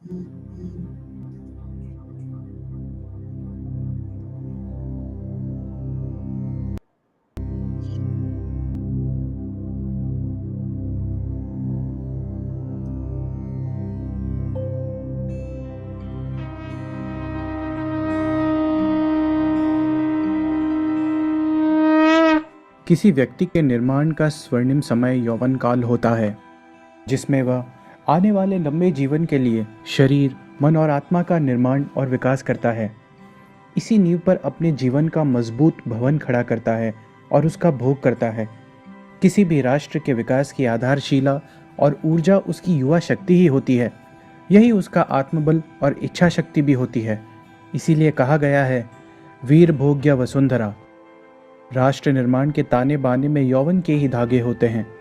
किसी व्यक्ति के निर्माण का स्वर्णिम समय यौवन काल होता है, जिसमें वह आने वाले लंबे जीवन के लिए शरीर, मन और आत्मा का निर्माण और विकास करता है। इसी नींव पर अपने जीवन का मजबूत भवन खड़ा करता है और उसका भोग करता है। किसी भी राष्ट्र के विकास की आधारशिला और ऊर्जा उसकी युवा शक्ति ही होती है। यही उसका आत्मबल और इच्छा शक्ति भी होती है। इसीलिए कहा गया है, वीर भोग्य वसुंधरा। राष्ट्र निर्माण के ताने बाने में यौवन के ही धागे होते हैं।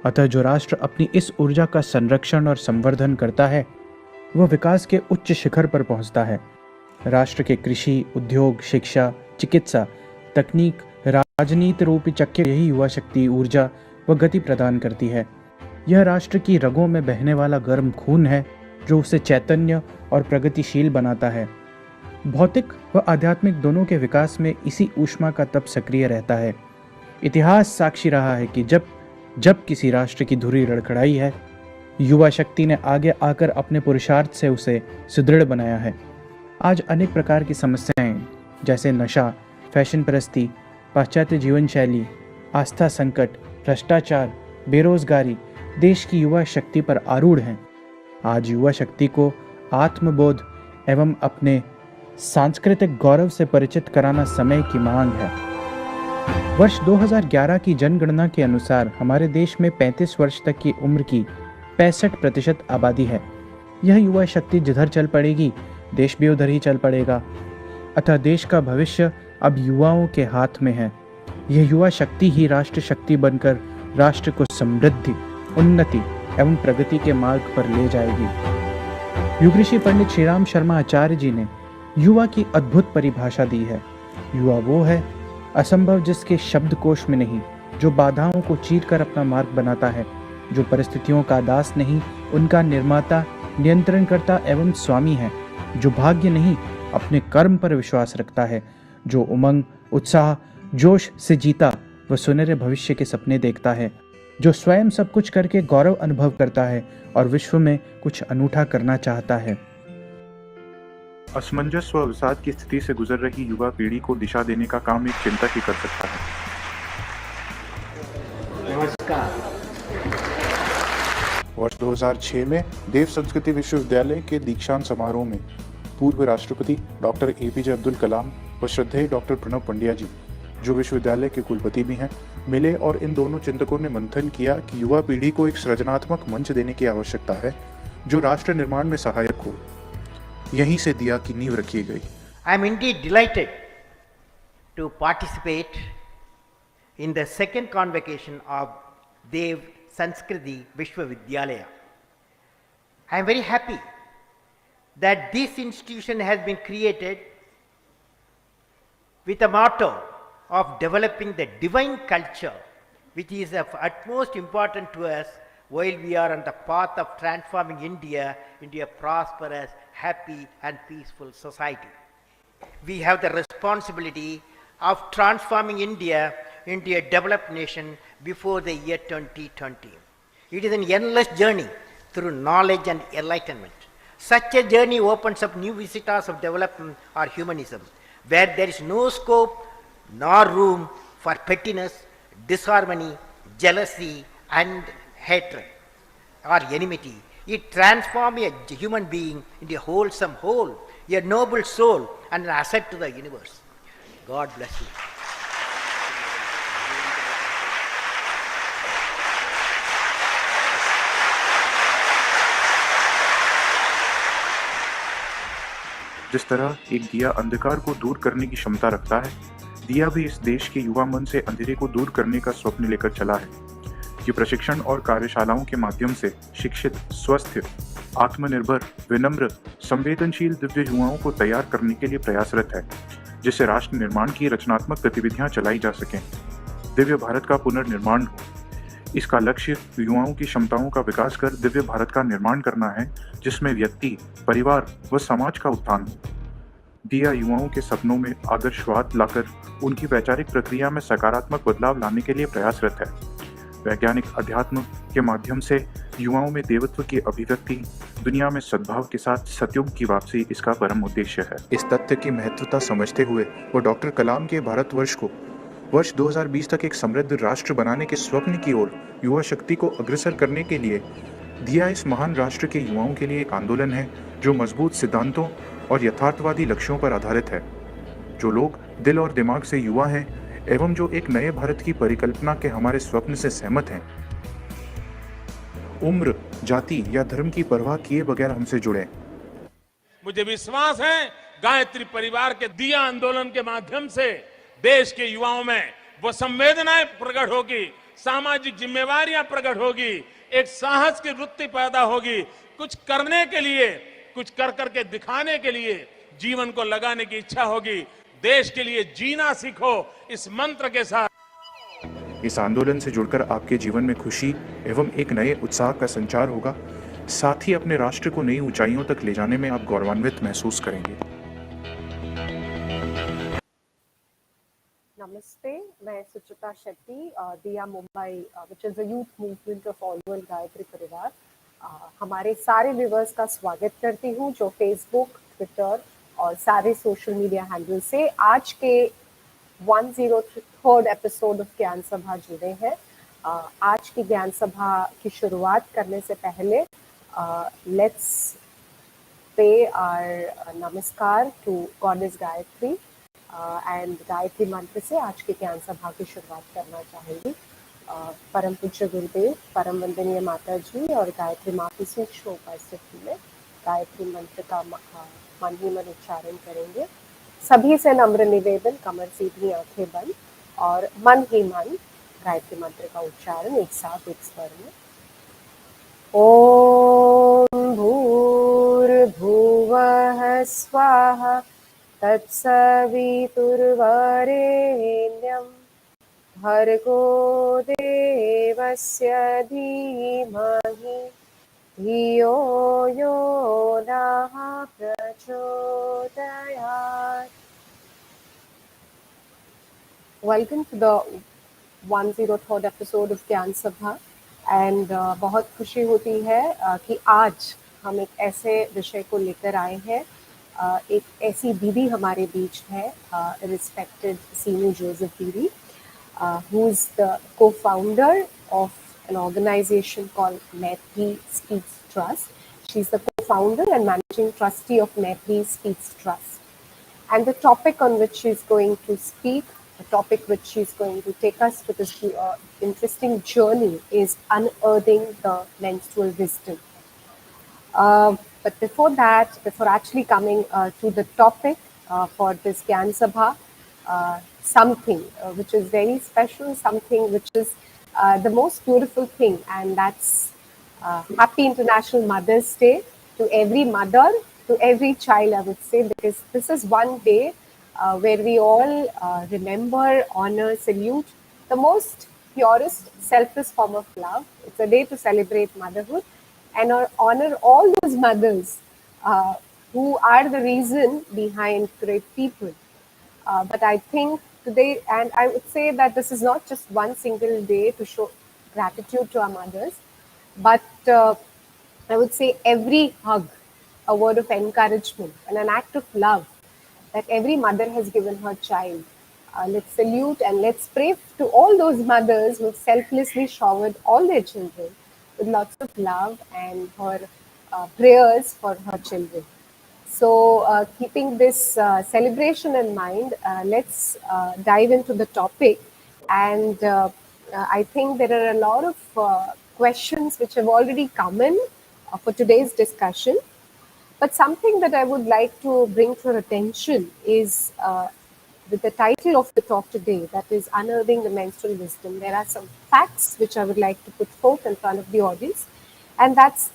अतः जो राष्ट्र अपनी इस ऊर्जा का संरक्षण और संवर्धन करता है, वह विकास के उच्च शिखर पर पहुंचता है। राष्ट्र के कृषि, उद्योग, शिक्षा, चिकित्सा, तकनीक, राजनीति रूपी चक्के यही युवा शक्ति, ऊर्जा व गति प्रदान करती है। यह राष्ट्र की रगों में बहने वाला गर्म खून है, जो उसे चैतन्य और प्रगतिशील बनाता है। भौतिक व आध्यात्मिक दोनों के विकास में इसी ऊष्मा का तप सक्रिय रहता है। इतिहास साक्षी रहा है कि जब किसी राष्ट्र की धुरी लड़खड़ाई है, युवा शक्ति ने आगे आकर अपने पुरुषार्थ से उसे सुदृढ़ बनाया है। आज अनेक प्रकार की समस्याएं जैसे नशा, फैशन परस्ती, पाश्चात्य जीवन शैली, आस्था संकट, भ्रष्टाचार, बेरोजगारी देश की युवा शक्ति पर आरूढ़ हैं। आज युवा शक्ति को आत्मबोध एवं अपने सांस्कृतिक गौरव से परिचित कराना समय की मांग है। वर्ष 2011 की जनगणना के अनुसार हमारे देश में 35 वर्ष तक की उम्र की 65% आबादी है। यह युवा शक्ति जिधर चल पड़ेगी, देश भी उधर ही चल पड़ेगा। अतः देश का भविष्य अब युवाओं के हाथ में है। यह युवा शक्ति ही राष्ट्र शक्ति बनकर राष्ट्र को समृद्धि, उन्नति एवं प्रगति के मार्ग पर ले जाएगी। युग ऋषि पंडित श्रीराम शर्मा आचार्य जी ने युवा की अद्भुत परिभाषा दी है। युवा वो है असंभव जिसके शब्दकोश में नहीं, जो बाधाओं को चीरकर अपना मार्ग बनाता है, जो परिस्थितियों का दास नहीं, उनका निर्माता, नियंत्रणकर्ता एवं स्वामी है, जो भाग्य नहीं, अपने कर्म पर विश्वास रखता है, जो उमंग, उत्साह, जोश से जीता व सुनहरे भविष्य के सपने देखता है, जो स्वयं सब कुछ करके गौरव अनुभव करता है और विश्व में कुछ अनूठा करना चाहता है। असमंजस व अवसाद की स्थिति से गुजर रही युवा पीढ़ी को दिशा देने का काम एक चिंतक ही कर सकता है। नमस्कार। वर्ष 2006 में देव संस्कृति विश्वविद्यालय के दीक्षांत समारोह में पूर्व राष्ट्रपति डॉक्टर APJ अब्दुल कलाम व श्रद्धेय डॉक्टर प्रणव पंड्या जी, जो विश्वविद्यालय के कुलपति भी हैं, मिले और इन दोनों चिंतकों ने मंथन किया कि युवा पीढ़ी को एक सृजनात्मक मंच देने की आवश्यकता है, जो राष्ट्र निर्माण में सहायक हो। यहीं से दिया की नींव रखी गई। I am indeed delighted to participate in the second convocation of Dev Sanskriti Vishwavidyalaya. I am very happy that this institution has been created with a motto of developing the divine culture, which is of utmost importance to us while we are on the path of transforming India into a prosperous, happy and peaceful society. We have the responsibility of transforming India into a developed nation before the year 2020. It is an endless journey through knowledge and enlightenment. Such a journey opens up new vistas of development or humanism, where there is no scope nor room for pettiness, disharmony, jealousy and hatred or enmity. It transforms a human being into a wholesome whole, a noble soul and an asset to the universe. God bless you. जिस तरह एक दिया अंधकार को दूर करने की क्षमता रखता है, दिया भी इस देश के युवा मन से अंधेरे को दूर करने का स्वप्न लेकर चला है। ये प्रशिक्षण और कार्यशालाओं के माध्यम से शिक्षित, स्वस्थ, आत्मनिर्भर, विनम्र, संवेदनशील दिव्य युवाओं को तैयार करने के लिए प्रयासरत है, जिससे राष्ट्र निर्माण की रचनात्मक गतिविधियां चलाई जा सकें, दिव्य भारत का पुनर्निर्माण हो। इसका लक्ष्य युवाओं की क्षमताओं का विकास कर दिव्य भारत का निर्माण करना है, जिसमें व्यक्ति, परिवार व समाज का उत्थान हो। दिया युवाओं के सपनों में आदर्शवाद लाकर उनकी वैचारिक प्रक्रिया में सकारात्मक बदलाव लाने के लिए प्रयासरत है। वैज्ञानिक अध्यात्म के माध्यम से युवाओं में देवत्व की अभिव्यक्ति, दुनिया में सद्भाव के साथ सतयुग की वापसी इसका परम उद्देश्य है। इस तथ्य की महत्वता समझते हुए वो डॉक्टर कलाम के भारतवर्ष को वर्ष 2020 तक एक समृद्ध राष्ट्र बनाने के स्वप्न की ओर युवा शक्ति को अग्रसर करने के लिए दिया इस महान राष्ट्र के युवाओं के लिए एक आंदोलन है जो मजबूत सिद्धांतों और यथार्थवादी लक्ष्यों पर आधारित है। जो लोग दिल और दिमाग से युवा हैं एवं जो एक नए भारत की परिकल्पना के हमारे स्वप्न से सहमत हैं, उम्र, जाति या धर्म की परवाह किए बगैर हमसे जुड़े। मुझे विश्वास है गायत्री परिवार के दिया आंदोलन के माध्यम से देश के युवाओं में वो संवेदनाएं प्रकट होगी, सामाजिक जिम्मेवारियां प्रकट होगी, एक साहस की वृत्ति पैदा होगी, कुछ करने के लिए, कुछ कर करके दिखाने के लिए जीवन को लगाने की इच्छा होगी। देश के लिए जीना सीखो, इस मंत्र के साथ इस आंदोलन से जुड़कर आपके जीवन में खुशी एवं एक नए उत्साह का संचार होगा। साथ ही अपने राष्ट्र को नई ऊंचाइयों तक ले जाने में आप गौरवान्वित महसूस करेंगे। नमस्ते, मैं सुचिता शेट्टी, दिया Mumbai, which is the youth movement of all world Gayatri परिवार। हमारे सारे व्यूवर्स का स्वागत करती हूँ जो फेसबुक, ट्विटर और सारे सोशल मीडिया हैंडल से आज के 103rd एपिसोड ऑफ ज्ञान सभा जुड़े हैं। आज की ज्ञान सभा की शुरुआत करने से पहले let's pay our namaskar to goddess Gayatri and Gayatri mantra से आज की ज्ञान सभा की शुरुआत करना चाहेंगी। परम पूज्य गुरुदेव, परम वंदनीय माता जी और गायत्री माँ की सूक्ष्म उपस्थिति में गायत्री मंत्र का मन ही मन उच्चारण करेंगे। सभी से नम्र निवेदन, कमर सीधी, आंखें बंद और मन ही मन गायत्री मंत्र का उच्चारण एक साथ एक स्वर में। ओम भूर्भुवः स्वाहा तत्सवितुर्वरेण्यं भर्गो देवस्य धीमहि धियो यो नः प्रचोदयात्। Welcome to the 103rd episode of ज्ञान सभा एंड बहुत खुशी होती है कि आज हम एक ऐसे विषय को लेकर आए हैं। एक ऐसी दीदी हमारे बीच है, रिस्पेक्टेड सीनू जोसेफ दीदी, who is the co-founder of an organization called Mythri Speaks Trust. She's the co-founder and managing trustee of Mythri Speaks Trust. And the topic on which she's going to speak, the topic which she's going to take us to this interesting journey is unearthing the menstrual wisdom. But before that, before actually coming to the topic for this Gyan Sabha, something which is very special, something which is the most beautiful thing, and that's Happy International Mother's Day to every mother, to every child, I would say, because this is one day where we all remember, honor, salute the most purest, selfless form of love. It's a day to celebrate motherhood and honor all those mothers who are the reason behind great people. But I think today, and I would say that this is not just one single day to show gratitude to our mothers, but I would say every hug, a word of encouragement and an act of love that every mother has given her child. Let's salute and let's pray to all those mothers who have selflessly showered all their children with lots of love and her prayers for her children. So keeping this celebration in mind, let's dive into the topic. And I think there are a lot of questions which have already come in for today's discussion. But something that I would like to bring to your attention is with the title of the talk today, that is Unearthing the Menstrual Wisdom. There are some facts which I would like to put forth in front of the audience. And that's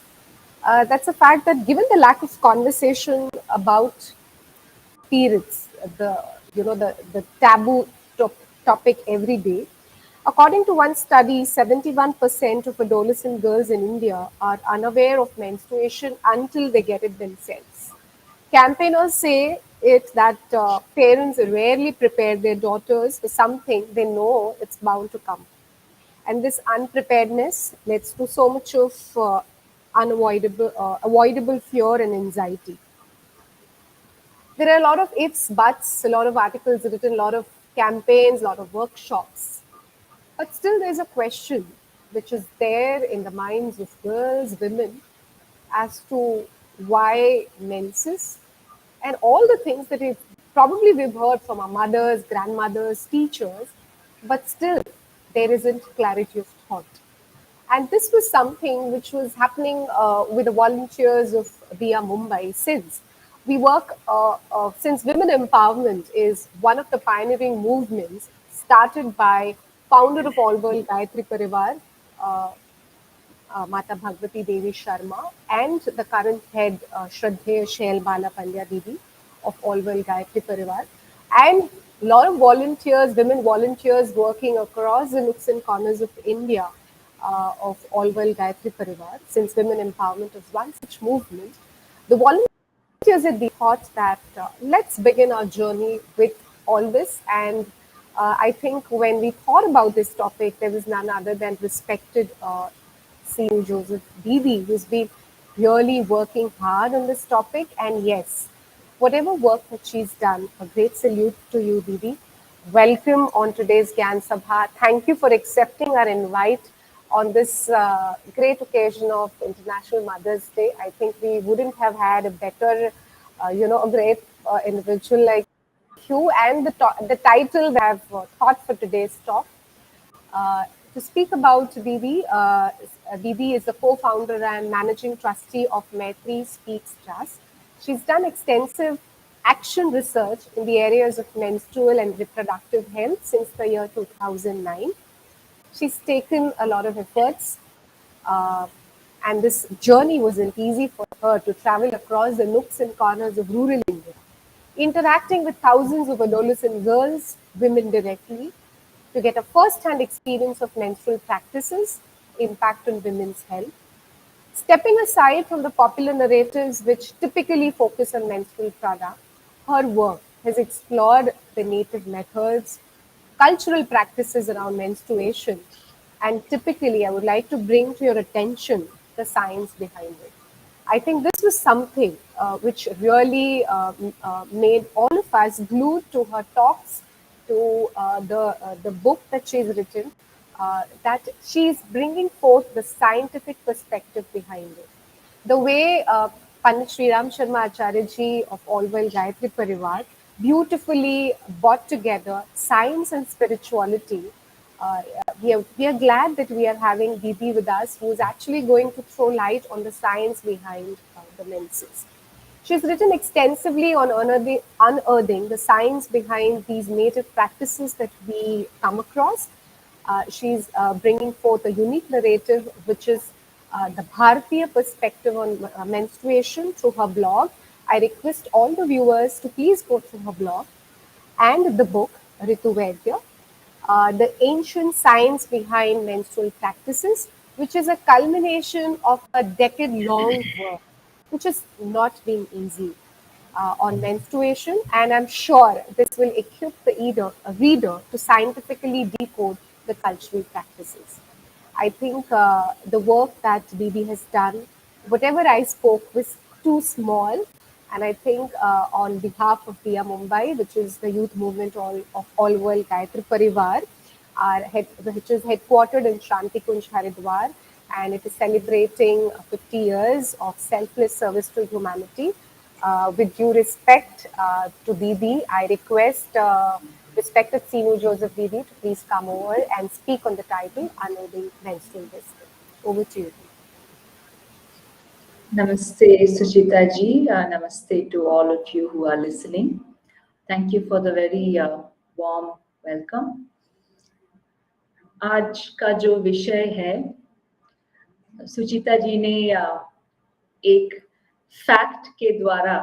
a fact that given the lack of conversation about periods, the taboo topic every day, According to one study, 71% of adolescent girls in India are unaware of menstruation until they get it themselves. Campaigners say it that parents rarely prepare their daughters for something they know it's bound to come. And this unpreparedness leads to so much of avoidable fear and anxiety. There are a lot of ifs, buts, a lot of articles written, a lot of campaigns, a lot of workshops. But still, there's a question which is there in the minds of girls, women, as to why menses and all the things that we've heard from our mothers, grandmothers, teachers, but still there isn't clarity of thought. And this was something which was happening with the volunteers of Via Mumbai since women empowerment is one of the pioneering movements started by founder of All World Gayatri Parivar, uh, Mata Bhagwati Devi Sharma, and the current head, Shraddheya Shail Bala Pandya Didi of All World Gayatri Parivar, and a lot of volunteers, women volunteers working across the nooks and corners of India of All World Gayatri Parivar, since women empowerment is one such movement. The volunteers at the thought that let's begin our journey with all this. And I think when we thought about this topic, there was none other than respected Sinu Joseph Didi, who's been really working hard on this topic. And yes, whatever work that she's done, a great salute to you, Didi. Welcome on today's Gyan Sabha. Thank you for accepting our invite on this great occasion of International Mother's Day. I think we wouldn't have had a better, a great individual like you, and the title that I've thought for today's talk. To speak about Didi, Didi is the co-founder and managing trustee of Mythri Speaks Trust. She's done extensive action research in the areas of menstrual and reproductive health since the year 2009. She's taken a lot of efforts, uh, and this journey wasn't easy for her to travel across the nooks and corners of rural India, interacting with thousands of adolescent girls, women directly, to get a first-hand experience of menstrual practices, impact on women's health. Stepping aside from the popular narratives which typically focus on menstrual product, her work has explored the native methods, cultural practices around menstruation, and typically I would like to bring to your attention the science behind it. I think this was something which really made all of us glued to her talks, to the book that she's written, that she's bringing forth the scientific perspective behind it. The way Pandit Sri Ram Sharma Acharya ji of All World Gayatri Parivar beautifully brought together science and spirituality. We are glad that we are having Didi with us, who is actually going to throw light on the science behind the menses. She's written extensively on unearthing the science behind these native practices that we come across. She's bringing forth a unique narrative, which is the Bharatiya perspective on menstruation through her blog. I request all the viewers to please go through her blog and the book, Ṛtu Vidyā, the ancient science behind menstrual practices, which is a culmination of a decade-long work, which has not been easy on menstruation. And I'm sure this will equip the reader to scientifically decode the cultural practices. I think the work that Didi has done, whatever I spoke was too small. And I think on behalf of Via Mumbai, which is the youth movement of All World Gayatri Parivar, which is headquartered in Shanti Kunj, Haridwar, and it is celebrating 50 years of selfless service to humanity. With due respect to Didi, I request respected Sinu Joseph Didi to please come over and speak on the title, Unearthing Menstrual. Over to you. Namaste, Suchita ji. Namaste to all of you who are listening. Thank you for the very warm welcome. आज का जो विषय है, सुचिता जी ने एक fact के द्वारा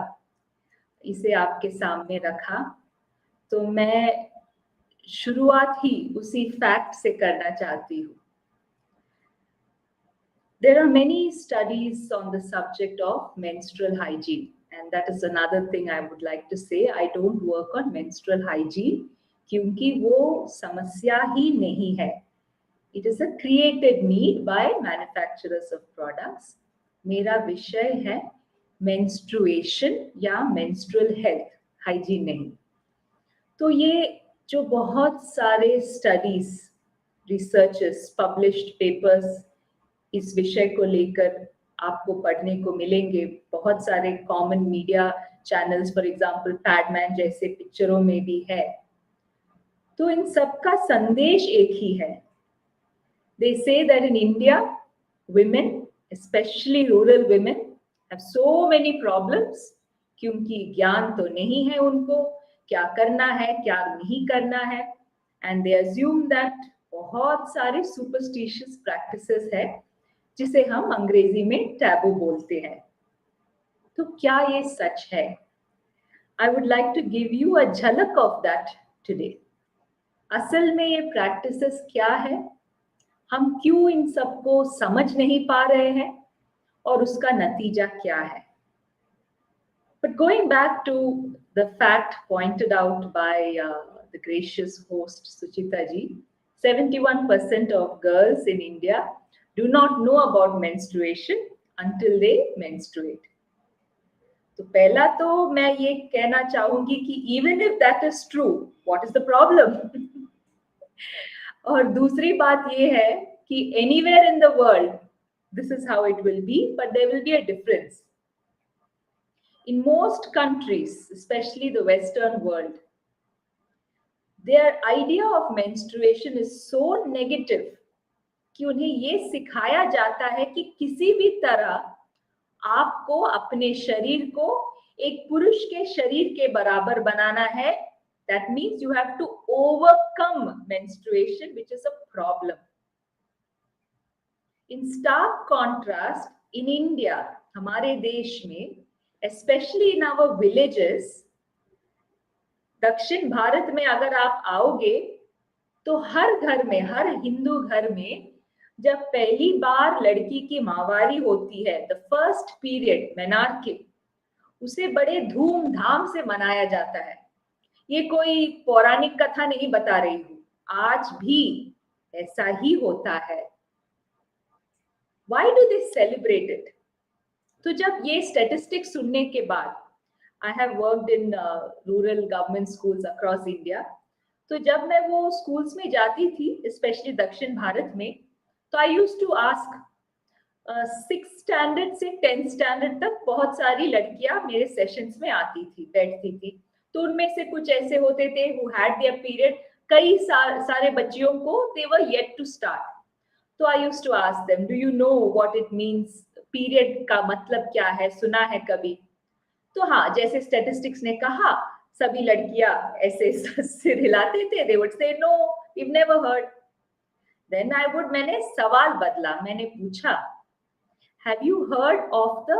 इसे आपके सामने रखा, तो मैं शुरुआत ही उसी फैक्ट से करना चाहती हूँ. There are many studies on the subject of menstrual hygiene, and that is another thing I would like to say. I don't work on menstrual hygiene क्योंकि वो समस्या ही नहीं है. It is a created need by manufacturers of products. मेरा विषय है menstruation या menstrual health, hygiene नहीं. तो ये जो बहुत सारे studies, researches, published papers इस विषय को लेकर आपको पढ़ने को मिलेंगे. बहुत सारे common media channels, for example Padman जैसे पिक्चरों में भी है. तो इन सब का संदेश एक ही है. They say that in India, women, especially rural women, have so many problems क्योंकि ज्ञान तो नहीं है उनको, क्या करना है क्या नहीं करना है, and they assume that बहुत सारे superstitious practices है जिसे हम अंग्रेजी में टैबू बोलते हैं. तो क्या ये सच है? I would like to give you a झलक of that today. असल में ये practices क्या है, हम क्यों इन सबको समझ नहीं पा रहे हैं और उसका नतीजा क्या है. But going back to the fact pointed out by the gracious host Suchita ji, 71% of girls in India do not know about menstruation until they menstruate. तो पहला तो मैं ये कहना चाहूंगी कि even if that is true, what is the problem? और दूसरी बात ये है कि anywhere in the world, this is how it will be, but there will be a difference. In most countries, especially the Western world, their idea of menstruation is so negative कि उन्हें ये सिखाया जाता है कि किसी भी तरह आपको अपने शरीर को एक पुरुष के शरीर के बराबर बनाना है. That means you have to overcome menstruation, which is a problem. In stark contrast, in India, हमारे देश में, especially in our villages, दक्षिण भारत में अगर आप आओगे तो हर घर में, हर हिंदू घर में जब पहली बार लड़की की माहवारी होती है, the first period, menarche, उसे बड़े धूमधाम से मनाया जाता है. ये कोई पौराणिक कथा नहीं बता रही हूँ, आज भी ऐसा ही होता है. Why do they celebrate it? तो जब ये statistics सुनने के बाद, I have worked in rural government schools across India. तो जब मैं वो schools में जाती थी, especially दक्षिण भारत में, तो I used to ask 6th standard से 10th standard तक बहुत सारी लड़कियां मेरे सेशंस में आती थी, बैठती थी. तो उनमें से कुछ ऐसे होते थे who had their period. कई सारे बच्चियों को they were yet to start. तो I used to ask them, do you know what it means? Period का मतलब क्या है, सुना है कभी? तो हाँ, जैसे statistics ने कहा, सभी लड़कियां ऐसे सिर हिलाते थे. They would say no, we've never heard. Then मैंने सवाल बदला, मैंने पूछा, have you heard of the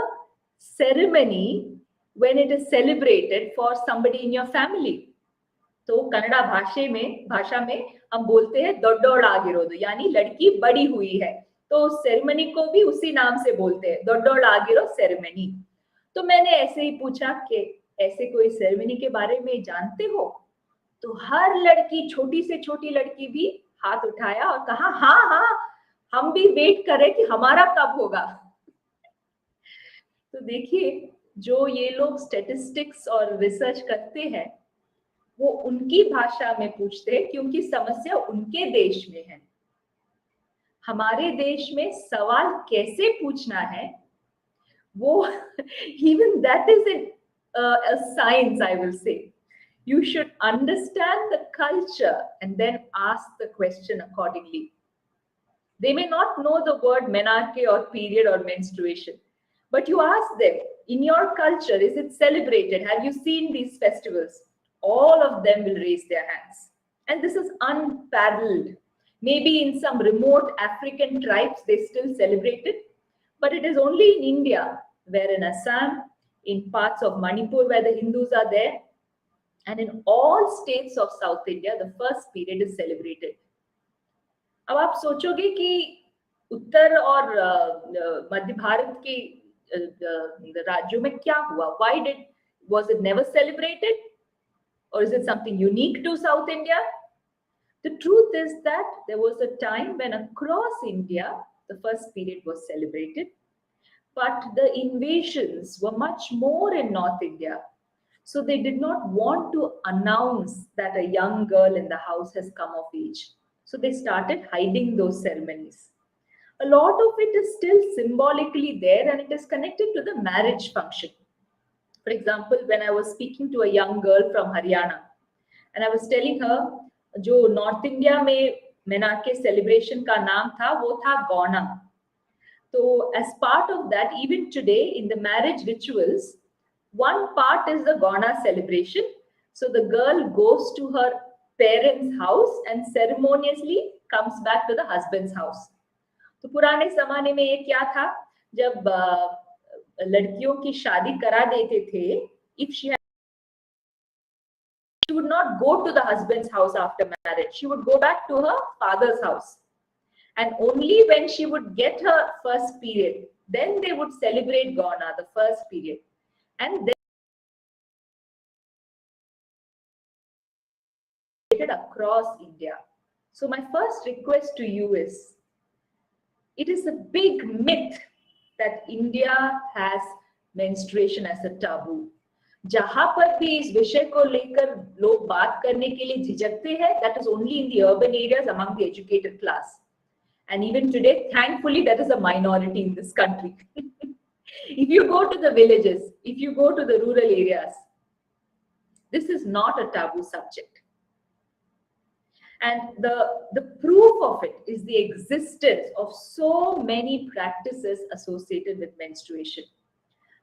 ceremony when it is celebrated for somebody in your family? तो कन्नड़ा भाषा में हम बोलते हैं दोड्डोड़ागिरोदु, यानी लड़की बड़ी हुई है. तो सेरेमनी को भी उसी नाम से बोलते हैं, दोड्डोड़ागिरो सेरेमनी. तो मैंने ऐसे ही पूछा कि ऐसे कोई सेरेमनी के बारे में जानते हो? तो हर लड़की, छोटी से छोटी लड़की भी हाथ उठाया और कहा हाँ, हम भी वेट कर रहे कि हमारा कब होगा. तो देखिए, जो ये लोग स्टैटिस्टिक्स और रिसर्च करते हैं वो उनकी भाषा में पूछते हैं क्योंकि समस्या उनके देश में है. हमारे देश में सवाल कैसे पूछना है वो even that is a science, I will say. You should understand the culture and then ask the question accordingly. They may not know the word menarche or period or menstruation, but you ask them, in your culture, is it celebrated? Have you seen these festivals? All of them will raise their hands. And this is unparalleled. Maybe in some remote African tribes, they still celebrate it, but it is only in India, where in Assam, in parts of Manipur where the Hindus are there, And in all states of South India, the first period is celebrated. अब आप सोचोगे कि उत्तर और मध्य भारत के राज्यों में क्या हुआ? Was it never celebrated? Or is it something unique to South India? The truth is that there was a time when across India, the first period was celebrated, but the invasions were much more in North India. So they did not want to announce that a young girl in the house has come of age. So they started hiding those ceremonies. A lot of it is still symbolically there, and it is connected to the marriage function. For example, when I was speaking to a young girl from Haryana, and I was telling her, जो north India में मेनाके celebration का नाम था वो था गौना. So as part of that, even today in the marriage rituals, one part is the Gauna celebration. So the girl goes to her parents' house and ceremoniously comes back to the husband's house. तो पुराने जमाने में ये क्या था, जब लड़कियों की शादी करा देते थे, if she would not go to the husband's house after marriage, she would go back to her father's house. And only when she would get her first period, then they would celebrate Gauna, the first period. And then across India. So my first request to you is, it is a big myth that India has menstruation as a taboo. जहां पर भी इस विषय को लेकर लोग बात करने के लिए झिझकते हैं, that is only in the urban areas among the educated class. And even today, thankfully, that is a minority in this country. If you go to the villages, if you go to the rural areas, this is not a taboo subject. And the proof of it is the existence of so many practices associated with menstruation.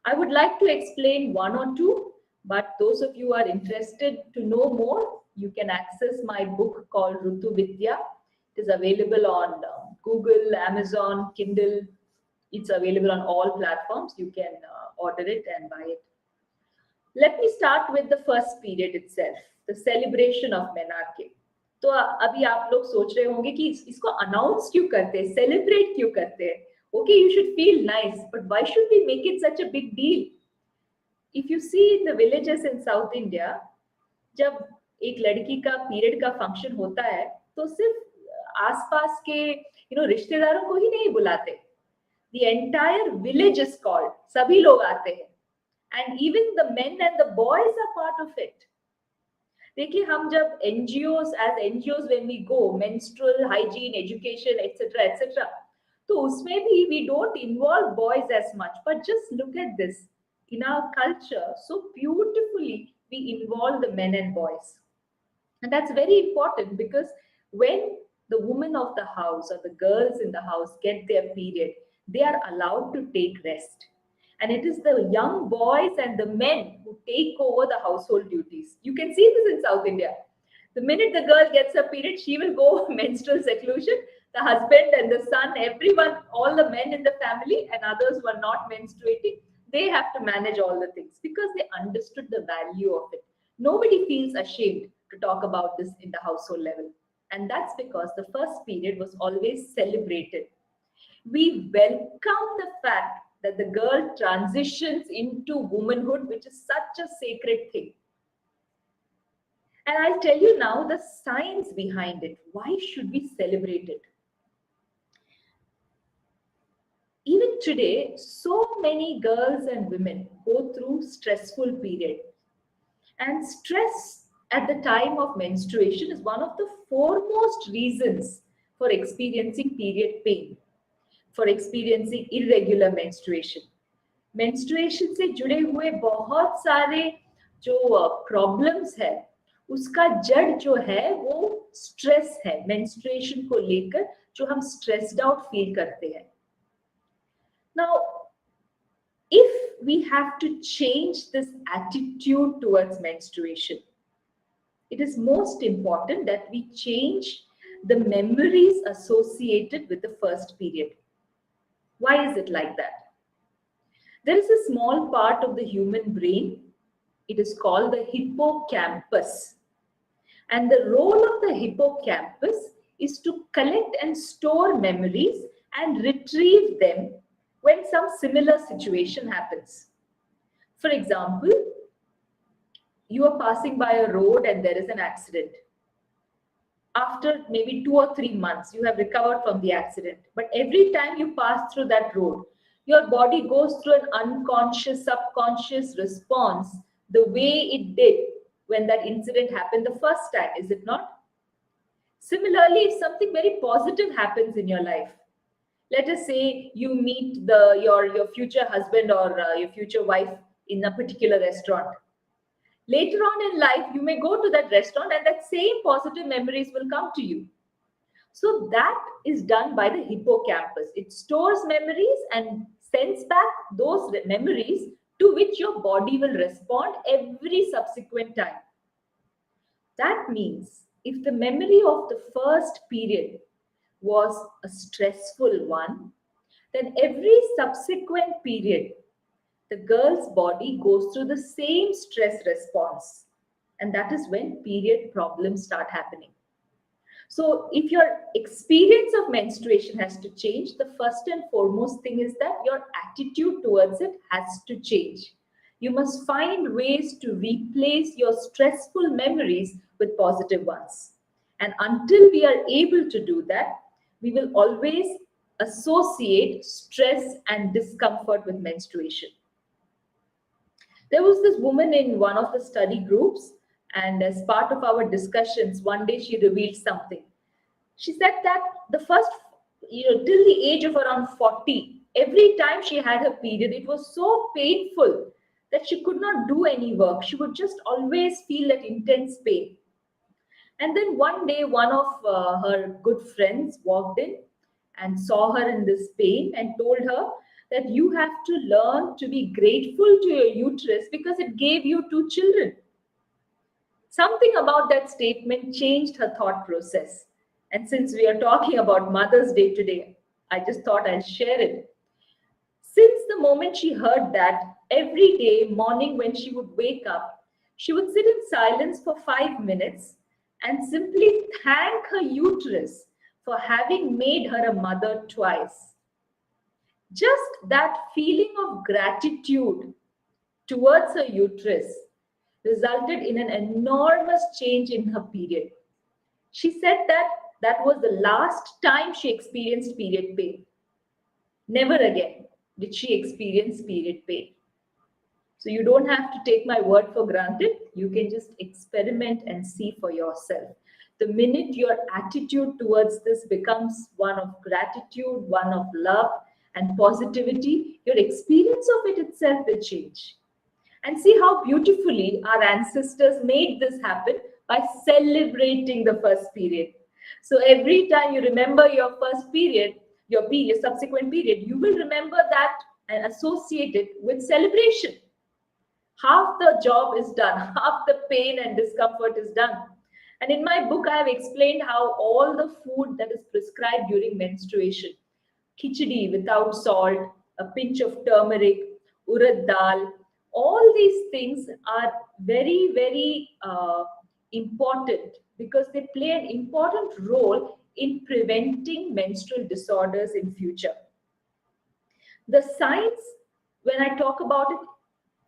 I would like to explain one or two, but those of you who are interested to know more, you can access my book called Ṛtu Vidyā. It is available on Google, Amazon, Kindle. It's available on all platforms. You can order it and buy it. Let me start with the first period itself, the celebration of menarche. तो अभी आप लोग सोच रहे होंगे कि इसको announce क्यों करते हैं, सेलिब्रेट क्यों करते हैं? Okay, you should feel nice, but why should we make it such a big deal? If you see in the villages in South India, जब एक लड़की का पीरियड का फंक्शन होता है, तो सिर्फ आसपास के रिश्तेदारों को ही नहीं बुलाते. The entire village is called. सभी लोग आते हैं, and even the men and the boys are part of it. देखिए, हम जब NGOs when we go, menstrual hygiene, education, etc., तो उसमें भी we don't involve boys as much. But just look at this. In our culture, so beautifully, we involve the men and boys. And that's very important, because when the women of the house or the girls in the house get their period, they are allowed to take rest. And it is the young boys and the men who take over the household duties. You can see this in South India. The minute the girl gets her period, she will go menstrual seclusion. The husband and the son, everyone, all the men in the family and others who are not menstruating, they have to manage all the things because they understood the value of it. Nobody feels ashamed to talk about this in the household level. And that's because the first period was always celebrated. We welcome the fact that the girl transitions into womanhood, which is such a sacred thing. And I'll tell you now the science behind it. Why should we celebrate it? Even today, so many girls and women go through stressful period. And stress at the time of menstruation is one of the foremost reasons for experiencing period pain, for experiencing irregular menstruation. Menstruation से जुड़े हुए बहुत सारे जो problems है, उसका जड़ जो है वो stress है. menstruation को लेकर जो हम stressed out feel करते हैं. Now, if we have to change this attitude towards menstruation, it is most important that we change the memories associated with the first period. Why is it like that? There is a small part of the human brain It is called the hippocampus. And the role of the hippocampus is to collect and store memories and retrieve them when some similar situation happens. For example, you are passing by a road and there is an accident. After maybe 2 or 3 months, you have recovered from the accident. But every time you pass through that road, your body goes through an unconscious, subconscious response the way it did when that incident happened the first time, is it not? Similarly, if something very positive happens in your life, let us say you meet your future husband or your future wife in a particular restaurant. Later on in life, you may go to that restaurant and that same positive memories will come to you. So that is done by the hippocampus. It stores memories and sends back those memories to which your body will respond every subsequent time. That means if the memory of the first period was a stressful one, then every subsequent period, the girl's body goes through the same stress response. And that is when period problems start happening. So if your experience of menstruation has to change, the first and foremost thing is that your attitude towards it has to change. You must find ways to replace your stressful memories with positive ones. And until we are able to do that, we will always associate stress and discomfort with menstruation. There was this woman in one of the study groups, and as part of our discussions, one day she revealed something. She said that the first, till the age of around 40, every time she had her period, it was so painful that she could not do any work. She would just always feel that intense pain. And then one day, one of her good friends walked in and saw her in this pain and told her that you have to learn to be grateful to your uterus because it gave you 2 children. Something about that statement changed her thought process. And since we are talking about Mother's Day today, I just thought I'll share it. Since the moment she heard that, every day morning when she would wake up, she would sit in silence for 5 minutes and simply thank her uterus for having made her a mother twice. Just that feeling of gratitude towards her uterus resulted in an enormous change in her period. She said that that was the last time she experienced period pain. Never again did she experience period pain. So you don't have to take my word for granted. You can just experiment and see for yourself. The minute your attitude towards this becomes one of gratitude, one of love and positivity, your experience of it itself will change. And see how beautifully our ancestors made this happen by celebrating the first period. So every time you remember your first period, your subsequent period, you will remember that and associate it with celebration. Half the job is done, half the pain and discomfort is done. And in my book, I have explained how all the food that is prescribed during menstruation, khichdi without salt, a pinch of turmeric, urad dal, all these things are very, very important because they play an important role in preventing menstrual disorders in future. The science, when I talk about it,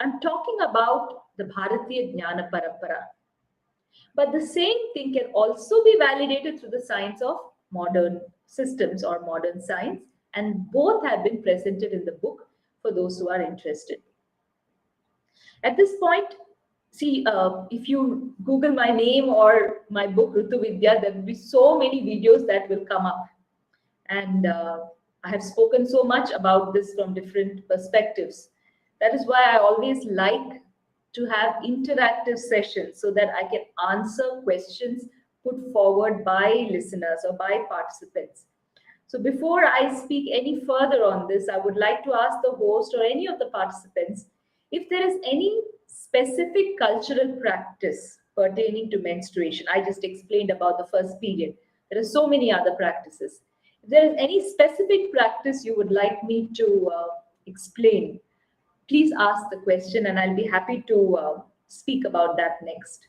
I'm talking about the Bharatiya Jnana Parampara. But the same thing can also be validated through the science of modern systems or modern science, and both have been presented in the book for those who are interested. At this point, see, if you Google my name or my book, Ṛtu Vidyā, there will be so many videos that will come up. And I have spoken so much about this from different perspectives. That is why I always like to have interactive sessions so that I can answer questions put forward by listeners or by participants. So before I speak any further on this, I would like to ask the host or any of the participants if there is any specific cultural practice pertaining to menstruation. I just explained about the first period. There are so many other practices. If there is any specific practice you would like me to explain, please ask the question and I'll be happy to speak about that next.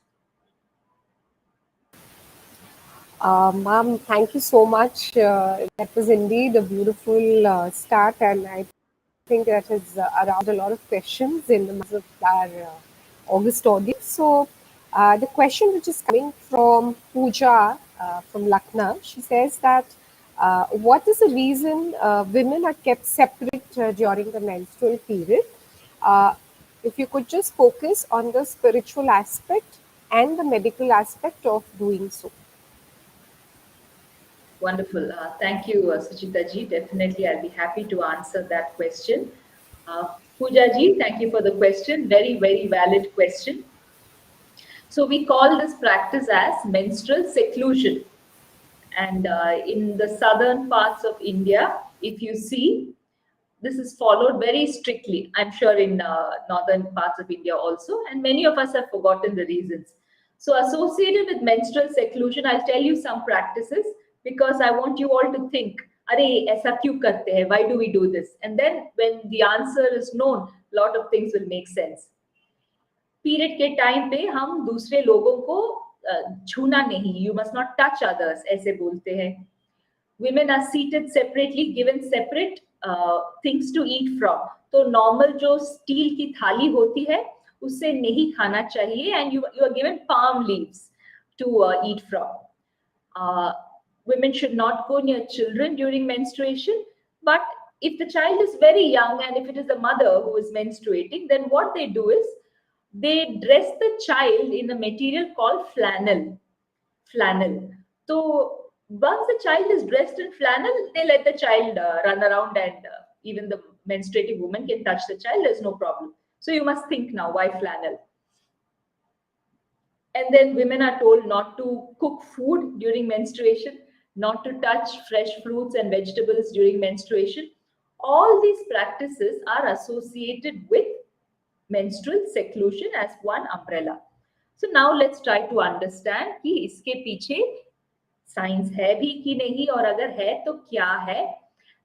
Ma'am, thank you so much. That was indeed a beautiful start, and I think that has aroused a lot of questions in the minds of our August audience. So, the question which is coming from Pooja from Lucknow, she says that what is the reason women are kept separate during the menstrual period? Uh, if you could just focus on the spiritual aspect and the medical aspect of doing so. Wonderful. Thank you, Suchita ji. Definitely, I'll be happy to answer that question. Pooja ji, thank you for the question. Very, very valid question. So we call this practice as menstrual seclusion. And in the southern parts of India, if you see, this is followed very strictly. I'm sure in northern parts of India also, and many of us have forgotten the reasons. So associated with menstrual seclusion, I'll tell you some practices because I want you all to think, "Arey, aisa kyun karte hai? Why do we do this?" And then when the answer is known, a lot of things will make sense. Period के time पे हम दूसरे लोगों को छूना नहीं, you must not touch others, ऐसे बोलते हैं. women are seated separately, given separate things to eat from. तो नॉर्मल जो स्टील की थाली होती है उससे नहीं खाना चाहिए, and you are given palm leaves to eat from. Women should not go near children during menstruation, but if the child is very young and if it is a mother who is menstruating, then what they do is they dress the child in a material called flannel. So once the child is dressed in flannel, they let the child run around, and even the menstruating woman can touch the child. There's no problem. So you must think now, why flannel? And then women are told not to cook food during menstruation, not to touch fresh fruits and vegetables during menstruation. All these practices are associated with menstrual seclusion as one umbrella. So now let's try to understand कि इसके पीछे science है भी कि नहीं, और अगर है तो क्या है.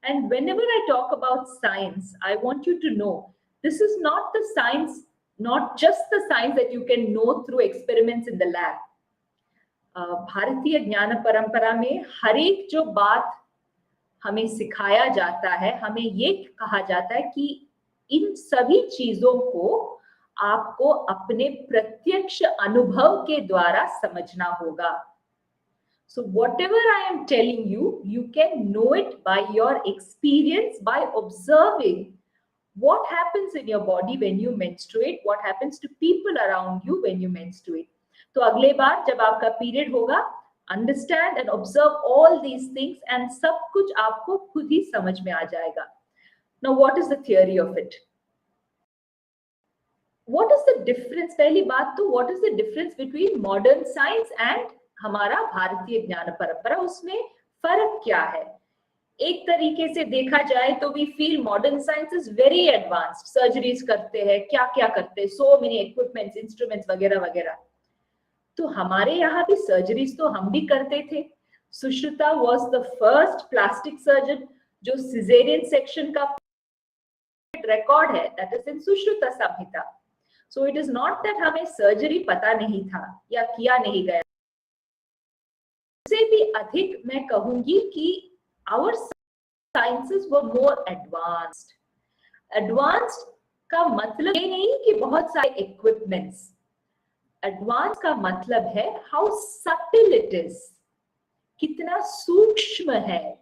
And whenever I talk about science, I want you to know this is not the science, not just the science that you can know through experiments in the lab. भारतीय ज्ञान परंपरा में हर एक जो बात हमें सिखाया जाता है, हमें ये कहा जाता है कि इन सभी चीजों को आपको अपने प्रत्यक्ष अनुभव के द्वारा समझना होगा. So whatever I am telling you, you can know it by your experience, by observing what happens in your body when you menstruate, what happens to people around you when you menstruate. तो अगले बार जब आपका period होगा, understand and observe all these things, and सब कुछ आपको खुद ही समझ में आ जाएगा. Now, what is the theory of it? What is the difference? पहली बात तो what is the difference between modern science and हमारा भारतीय ज्ञान परंपरा, उसमें फर्क क्या है? एक तरीके से देखा जाए तो we feel modern science is very advanced. Surgeries करते हैं, क्या क्या करते हैं, so many equipments, instruments वगैरह वगैरह. तो हमारे यहाँ भी सर्जरीज तो हम भी करते थे. Sushruta was the first plastic surgeon जो सिजेरियन सेक्शन का रिकॉर्ड है, that is in Sushruta Samhita. So it is not that हमें सर्जरी पता नहीं था या किया नहीं गया. इससे भी अधिक मैं कहूंगी कि our sciences were more advanced. Advanced का मतलब ये नहीं कि बहुत सारे equipments. Advanced का मतलब है how subtle it is, कितना सूक्ष्म है.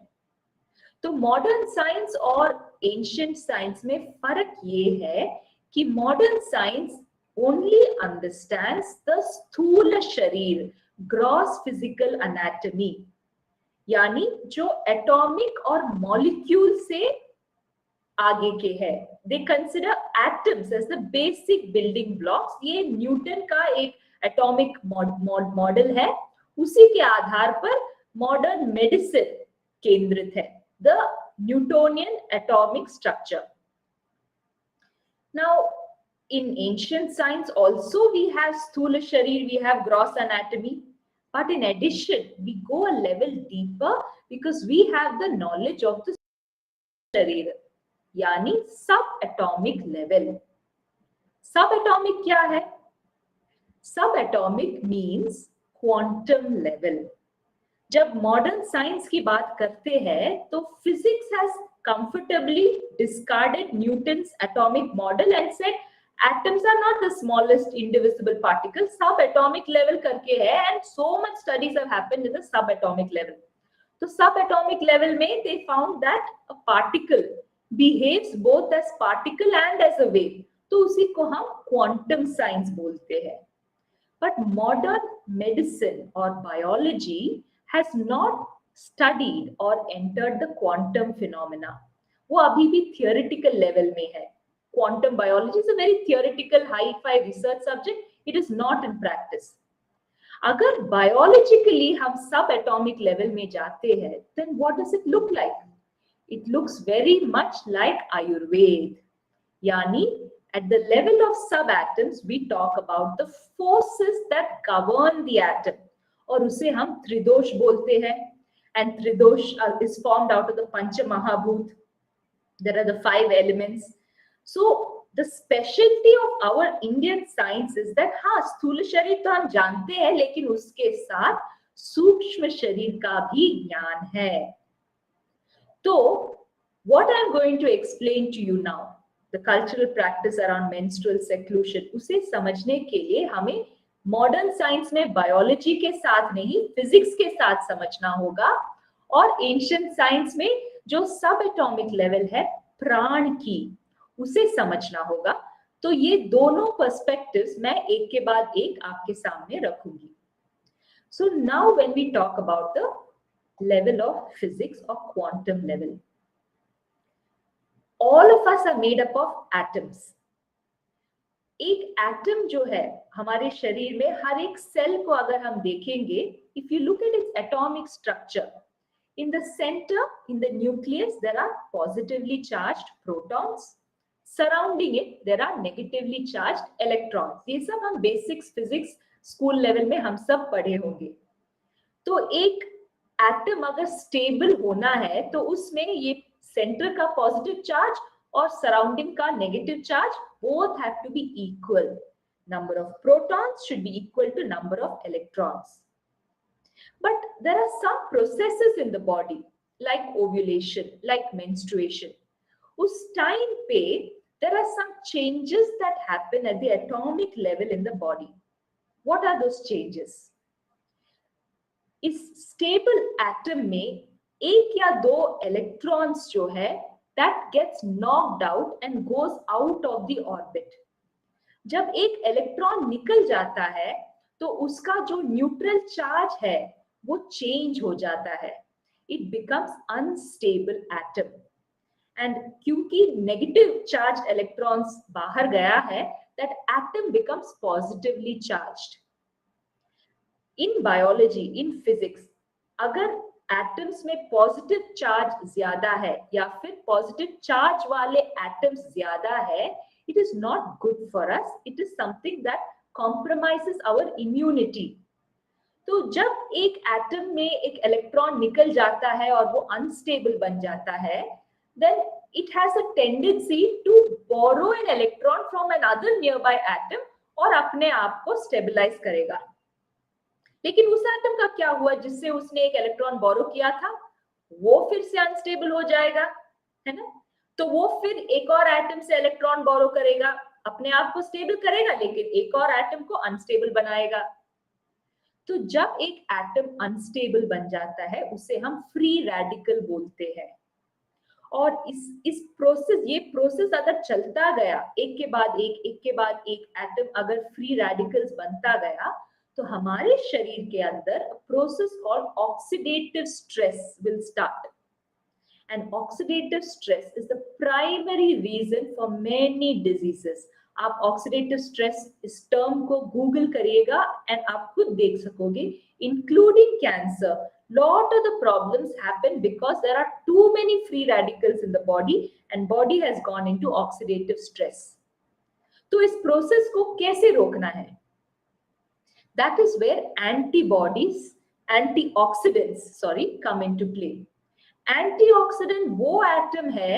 तो मॉडर्न साइंस और एंशिएंट साइंस में फर्क ये है कि modern science only understands the स्थूल शरीर, ग्रॉस फिजिकल एनाटॉमी, यानी जो एटॉमिक और मॉलिक्यूल से आगे के है. They consider atoms as the basic building blocks. ये न्यूटन का एक एटॉमिक मॉडल है, उसी के आधार पर मॉडर्न मेडिसिन केंद्रित है, the Newtonian atomic structure. Now, in ancient science also we have sthula sharir, we have gross anatomy, but in addition we go a level deeper because we have the knowledge of the sharir, yani subatomic level. Subatomic क्या है? सब atomic means quantum level. जब modern science की बात करते हैं तो physics has comfortably discarded Newton's atomic model and said atoms are not the smallest indivisible particles, subatomic level करके है, and so much studies have happened in the subatomic level. तो subatomic level में they found that a particle behaves both as particle and as a wave, तो उसी को हम quantum science बोलते हैं. But modern medicine or biology has not studied or entered the quantum phenomena. वो अभी भी theoretical level में है. Quantum biology is a very theoretical, high-fi research subject. It is not in practice. अगर biologically हम subatomic level में जाते हैं, then what does it look like? It looks very much like Ayurveda. यानी at the level of subatoms, we talk about the forces that govern the atom. और उसे हम त्रिदोष बोलते हैं. And Tridosh is formed out of the Pancha Mahabhut. There are the 5 elements. So the specialty of our Indian science is that हाँ स्थूल शरीर तो हम जानते हैं, लेकिन उसके साथ सूक्ष्म शरीर का भी ज्ञान है. तो what I am going to explain to you now, the cultural practice around menstrual seclusion, उसे समझने के लिए हमें मॉडर्न साइंस में बायोलॉजी के साथ नहीं, फिजिक्स के साथ समझना होगा. और एंशिएंट साइंस में जो सब एटॉमिक लेवल है प्राण की, उसे समझना होगा. तो ये दोनों पर्सपेक्टिव्स मैं एक के बाद एक आपके सामने रखूंगी. So now when we talk about the level of physics और quantum level, all of us are made up of atoms. एक एटम जो है हमारे शरीर में, हर एक सेल को अगर हम देखेंगे, if you look at its atomic structure, in the center, in the nucleus, there are positively charged protons. Surrounding it, there are negatively charged electrons. ये सब हम बेसिक्स फिजिक्स स्कूल लेवल में हम सब पढ़े होंगे. तो एक एटम अगर स्टेबल होना है तो उसमें ये सेंटर का पॉजिटिव चार्ज और सराउंडिंग का negative charge both have to be equal. Number of protons should be equal to number of electrons. But there are some processes in the body like ovulation, like menstruation. उस time पे there are some changes that happen at the atomic level in the body. What are those changes? इस stable atom में एक या दो electrons जो है that gets knocked out and goes out of the orbit. जब एक इलेक्ट्रॉन निकल जाता है तो उसका जो न्यूट्रल चार्ज है वो चेंज हो जाता है. It becomes unstable atom. And क्योंकि नेगेटिव चार्ज इलेक्ट्रॉन्स बाहर गया है, that atom becomes positively charged. In biology, in physics, अगर एटम्स में पॉजिटिव चार्ज ज्यादा है या फिर पॉजिटिव चार्ज वाले एटम्स ज्यादा है, it is not good for us. It is something that compromises our immunity. तो जब एक एटम में एक इलेक्ट्रॉन निकल जाता है और वो अनस्टेबल बन जाता है, then it has a tendency to borrow an electron from another nearby atom और अपने आप को स्टेबलाइज करेगा. लेकिन उस एटम का क्या हुआ जिससे उसने एक इलेक्ट्रॉन बोरो किया था? वो फिर से अनस्टेबल हो जाएगा, है ना. तो वो फिर एक और एटम से इलेक्ट्रॉन बोरो करेगा, अपने आप को स्टेबल करेगा, लेकिन एक और एटम को अनस्टेबल बनाएगा. तो जब एक एटम अनस्टेबल बन जाता है उसे हम फ्री रेडिकल बोलते हैं. और इस प्रोसेस, ये प्रोसेस अगर चलता गया, एक के बाद एक एटम अगर फ्री रेडिकल्स बनता गया, तो हमारे शरीर के अंदर process called oxidative stress will start. And oxidative stress is the primary reason for many diseases. आप ऑक्सीडेटिव स्ट्रेस इस टर्म को गूगल करिएगा एंड आप खुद देख सकोगे, including cancer. Lot of the problems happen because there are too many free radicals in the body and body has gone into oxidative stress. तो इस प्रोसेस को कैसे रोकना है? That is where antioxidants come into play. Antioxidant वो atom है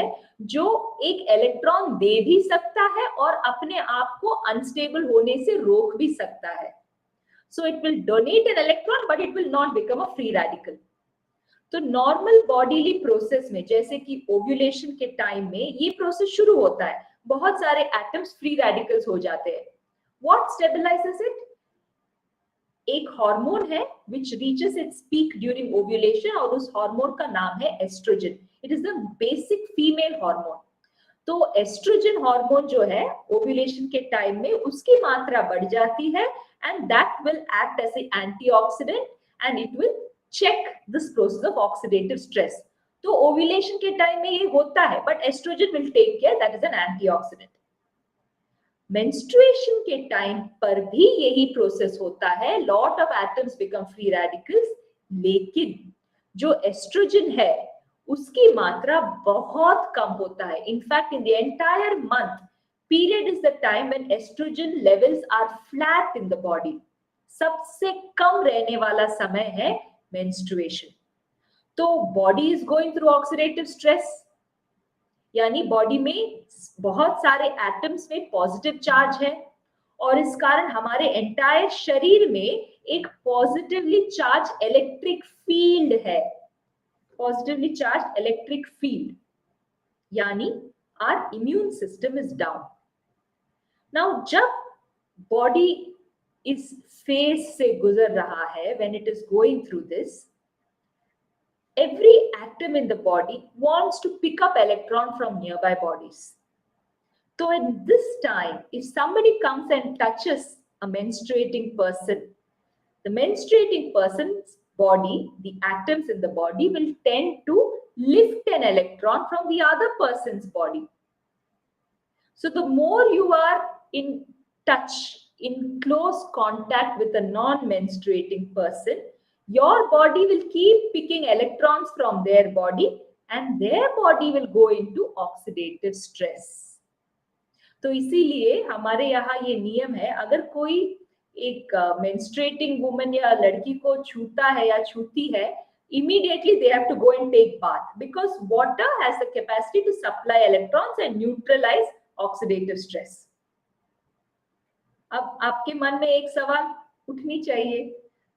जो एक इलेक्ट्रॉन दे भी सकता है और अपने आप को अनस्टेबल होने से रोक भी सकता है. So it will donate an electron, but it will not become a free radical. तो नॉर्मल बॉडीली प्रोसेस में, जैसे कि ओव्यूलेशन के टाइम में ये प्रोसेस शुरू होता है, बहुत सारे एटम्स फ्री रेडिकल्स हो जाते हैं. What stabilises it? एक हार्मोन है which reaches its peak during ovulation, और उस हार्मोन का नाम है estrogen. It is the basic female hormone. तो एस्ट्रोजन हार्मोन जो है ओव्यूलेशन के टाइम में उसकी मात्रा बढ़ जाती है, and that will act as a antioxidant, and it will check this process of oxidative stress. तो ovulation के टाइम में ये होता है, but estrogen will take care, that is an antioxidant. Menstruation के टाइम पर भी यही प्रोसेस होता है, lot of atoms become free radicals, लेकिन जो एस्ट्रोजन है उसकी मात्रा बहुत कम होता है. In fact, in the entire month, period is the time when estrogen levels are flat in the body. सबसे कम रहने वाला समय है menstruation. तो body is going through oxidative stress, यानी बॉडी में बहुत सारे एटम्स में पॉजिटिव चार्ज है, और इस कारण हमारे एंटायर शरीर में एक पॉजिटिवली चार्ज इलेक्ट्रिक फील्ड है. पॉजिटिवली चार्ज इलेक्ट्रिक फील्ड, यानी our immune system is down. Now जब बॉडी इस फेज से गुजर रहा है, when it is going through this, every atom in the body wants to pick up electron from nearby bodies. So in this time, if somebody comes and touches a menstruating person, the menstruating person's body, the atoms in the body will tend to lift an electron from the other person's body. So the more you are in touch, in close contact with a non-menstruating person, your body will keep picking electrons from their body, and their body will go into oxidative stress. तो इसीलिए हमारे यहाँ ये नियम है, अगर कोई एक menstruating woman या लड़की को छूता है या छूती है, immediately they have to go and take bath, because water has the capacity to supply electrons and neutralize oxidative stress. अब आपके मन में एक सवाल उठनी चाहिए,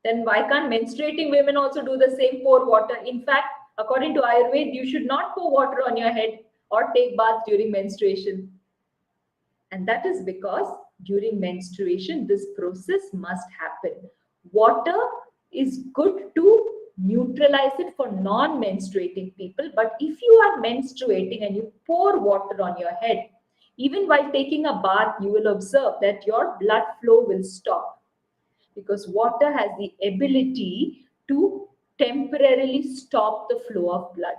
then why can't menstruating women also do the same, pour water? In fact, according to Ayurveda, you should not pour water on your head or take bath during menstruation. And that is because during menstruation, this process must happen. Water is good to neutralize it for non-menstruating people, but if you are menstruating and you pour water on your head, even while taking a bath, you will observe that your blood flow will stop, because water has the ability to temporarily stop the flow of blood.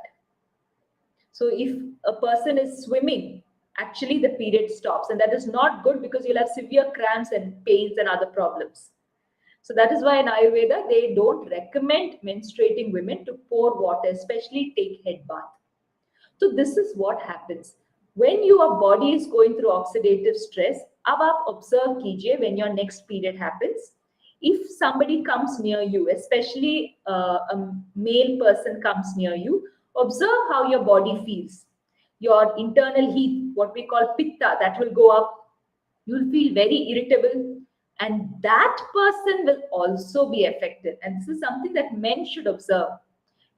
So if a person is swimming, actually the period stops, and that is not good, because you'll have severe cramps and pains and other problems. So that is why in Ayurveda, they don't recommend menstruating women to pour water, especially take head bath. So this is what happens. When your body is going through oxidative stress, अब आप observe कीजिए when your next period happens. If somebody comes near you, especially a male person comes near you, observe how your body feels. Your internal heat, what we call pitta, that will go up. You'll feel very irritable, and that person will also be affected. And this is something that men should observe.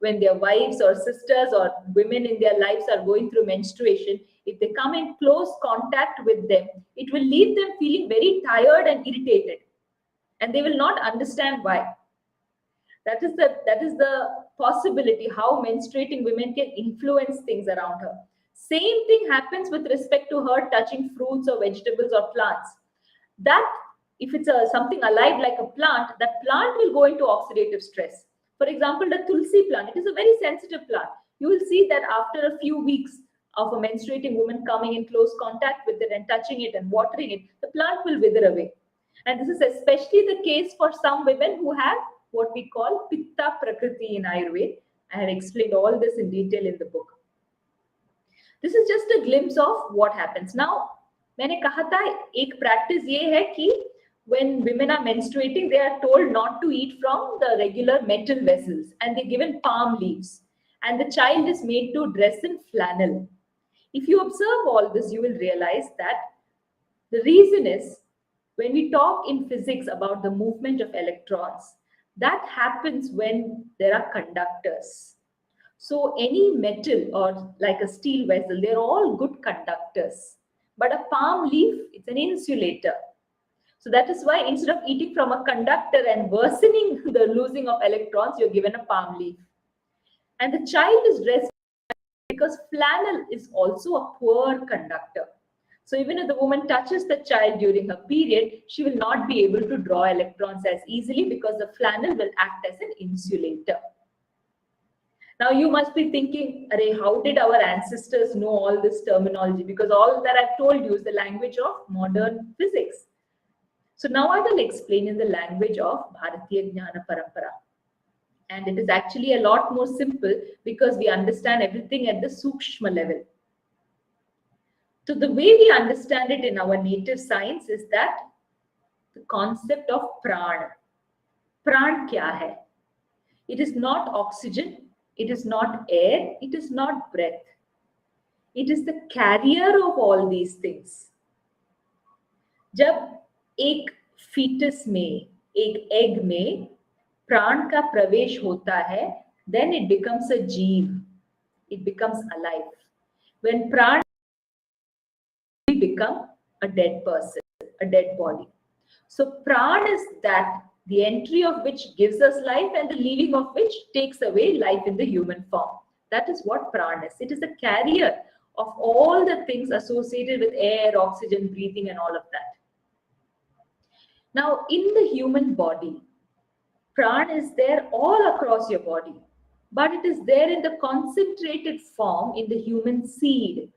When their wives or sisters or women in their lives are going through menstruation, if they come in close contact with them, it will leave them feeling very tired and irritated, and they will not understand why. That is the possibility how menstruating women can influence things around her. Same thing happens with respect to her touching fruits or vegetables or plants. That if it's something alive like a plant, that plant will go into oxidative stress. For example, the tulsi plant, it is a very sensitive plant. You will see that after a few weeks of a menstruating woman coming in close contact with it and touching it and watering it, the plant will wither away. And this is especially the case for some women who have what we call pitta prakriti in Ayurveda. I have explained all this in detail in the book. This is just a glimpse of what happens. Now, मैंने कहा था एक practice ये है कि when women are menstruating, they are told not to eat from the regular metal vessels, and they're given palm leaves, and the child is made to dress in flannel. If you observe all this, you will realize that the reason is When we talk in physics about the movement of electrons, that happens when there are conductors. So any metal or like a steel vessel, they're all good conductors. But a palm leaf, it's an insulator. So that is why instead of eating from a conductor and worsening the losing of electrons, you're given a palm leaf. And the child is dressed because flannel is also a poor conductor. So even if the woman touches the child during her period, she will not be able to draw electrons as easily because the flannel will act as an insulator. Now you must be thinking, Arey, how did our ancestors know all this terminology? Because all that I've told you is the language of modern physics. So now I will explain in the language of Bharatiya Jnana Parampara. And it is actually a lot more simple because we understand everything at the Sukshma level. So the way we understand it in our native science is that the concept of prana. Pran kya hai? It is not oxygen, it is not air, it is not breath. It is the carrier of all these things. जब एक fetus में, एक egg में प्राण का प्रवेश होता है, then it becomes a jeev. It becomes alive. When pran become a dead person, a dead body. So pran is that, the entry of which gives us life and the leaving of which takes away life in the human form. That is what pran is. It is the carrier of all the things associated with air, oxygen, breathing and all of that. Now in the human body, pran is there all across your body, but it is there in the concentrated form in the human seed,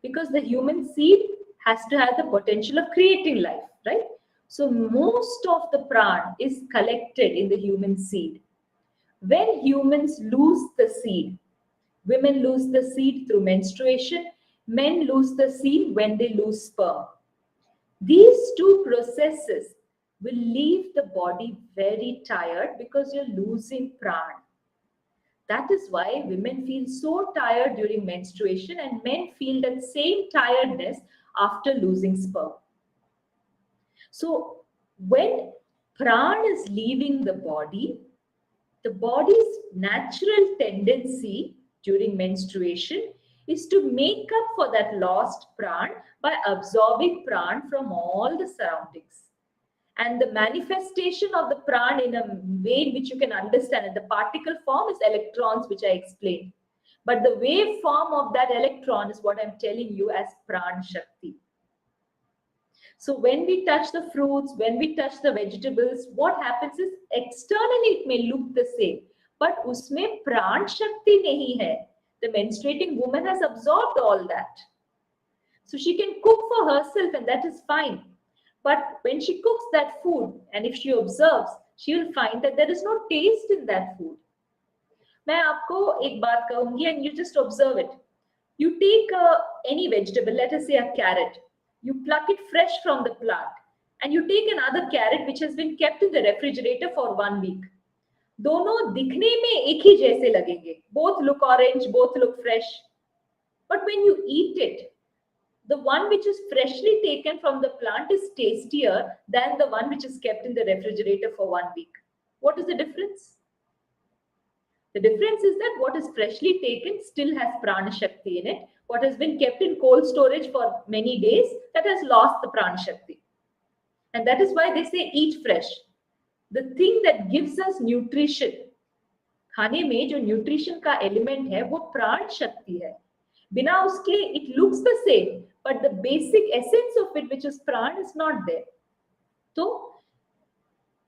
because the human seed has to have the potential of creating life, right? So most of the pran is collected in the human seed. When humans lose the seed, women lose the seed through menstruation, men lose the seed when they lose sperm. These two processes will leave the body very tired because you're losing pran. That is why women feel so tired during menstruation and men feel that same tiredness after losing sperm. So when pran is leaving the body's natural tendency during menstruation is to make up for that lost pran by absorbing pran from all the surroundings. And the manifestation of the pran in a way in which you can understand in the particle form is electrons, which I explained. But the wave form of that electron is what I'm telling you as pran shakti. So when we touch the fruits, when we touch the vegetables, what happens is externally it may look the same, but usme pran shakti nahi hai. The menstruating woman has absorbed all that. So she can cook for herself and that is fine. But when she cooks that food and if she observes, she will find that there is no taste in that food. मैं आपको एक बात कहूंगी and you just observe it. You take any vegetable, let us say a carrot. You pluck it fresh from the plant and you take another carrot which has been kept in the refrigerator for 1 week. दोनों दिखने में एक ही जैसे लगेंगे. Both look orange, both look fresh. But when you eat it, the one which is freshly taken from the plant is tastier than the one which is kept in the refrigerator for 1 week. What is the difference? The difference is that what is freshly taken still has prana shakti in it. What has been kept in cold storage for many days, that has lost the prana shakti. And that is why they say eat fresh. The thing that gives us nutrition, खाने में जो nutrition का element है, वो प्राण शक्ति है. बिना उसके it looks the same, but the basic essence of it, which is pran, is not there. So,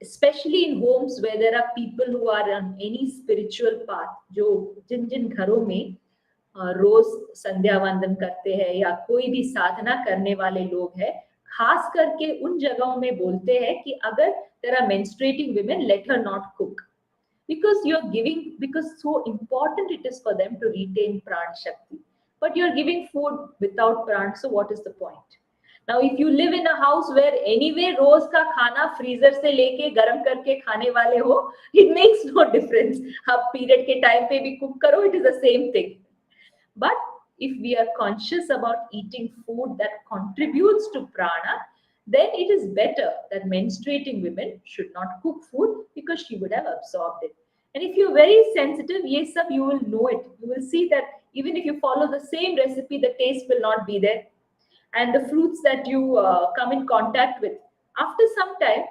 especially in homes where there are people who are on any spiritual path, जो जिन घरों में रोज संध्या वंदन करते हैं या कोई भी साधना करने वाले लोग हैं, खास करके उन जगहों में बोलते हैं कि अगर there are menstruating women, let her not cook. Because so important it is for them to retain pran shakti. But you're giving food without pran, so what is the point? Now, if you live in a house where anyway रोज का खाना freezer से लेके गरम करके खाने वाले हो, it makes no difference. आप period के time पे भी cook करो, it is the same thing. But if we are conscious about eating food that contributes to prana, then it is better that menstruating women should not cook food because she would have absorbed it. And if you're very sensitive, yes, sir, you will know it. You will see that even if you follow the same recipe, the taste will not be there. And the fruits that you come in contact with, after some time,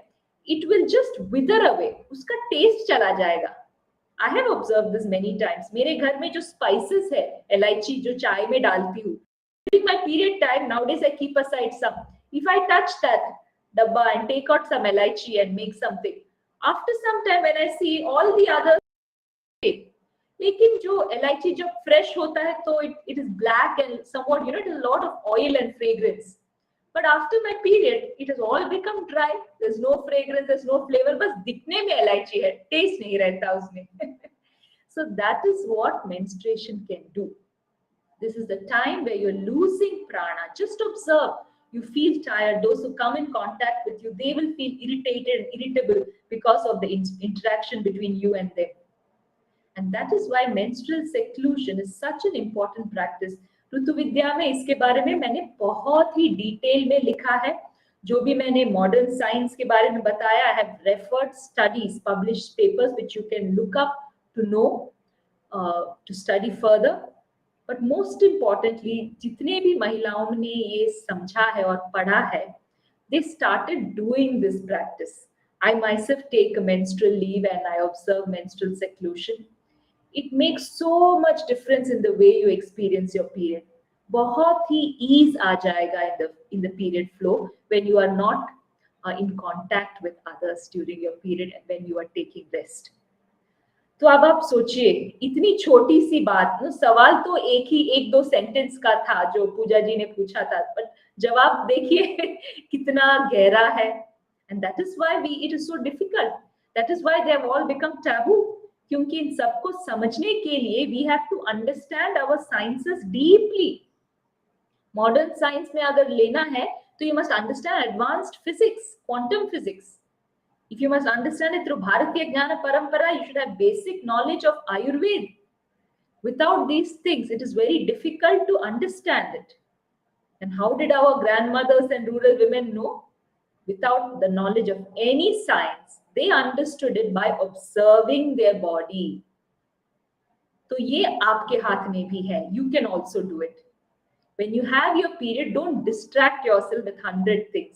it will just wither away. Uska taste chala jayega. I have observed this many times. मेरे घर में जो spices है, इलायची जो चाय में डालती हूँ, during my period time, nowadays I keep aside some. If I touch that dabba and take out some elaichi and make something, after some time when I see all the others, लेकिन जो elaichi जब fresh होता है तो it is black and somewhat, it is a lot of oil and fragrance. But after my period, it has all become dry. There's no fragrance, there's no flavor. बस दिखने में elaichi है, taste नहीं रहता उसमें. So that is what menstruation can do. This is the time where you're losing prana. Just observe. You feel tired. Those who come in contact with you, they will feel irritated and irritable because of the interaction between you and them. And that is why menstrual seclusion is such an important practice. ऋतु विद्या में इसके बारे में मैंने बहुत ही detail में लिखा है. जो भी मैंने मॉडर्न साइंस के बारे में बताया, I have referred studies, published papers which you can look up to know, to study further. But most importantly, जितने भी महिलाओं ने ये समझा है और पढ़ा है, they started doing this practice. I myself take a menstrual leave and I observe menstrual seclusion. It makes so much difference in the way you experience your period. बहुत ही ease आ जाएगा in the period flow when you are not in contact with others during your period and when you are taking rest. तो अब आप सोचिए, इतनी छोटी सी बात, सवाल तो एक दो सेंटेंस का था जो पूजा जी ने पूछा था, बट जवाब देखिए कितना गहरा है. And that is why it is so difficult. That is why they have all become taboo. क्योंकि इन सबको समझने के लिए we have to understand our sciences deeply. Modern science में अगर लेना है तो you must understand advanced physics, quantum physics. If you must understand it through Bharatiya Jnana Parampara, you should have basic knowledge of Ayurveda. Without these things, it is very difficult to understand it. And how did our grandmothers and rural women know? Without the knowledge of any science, they understood it by observing their body. तो ये आपके हाथ में भी है. You can also do it. When you have your period, don't distract yourself with 100 things.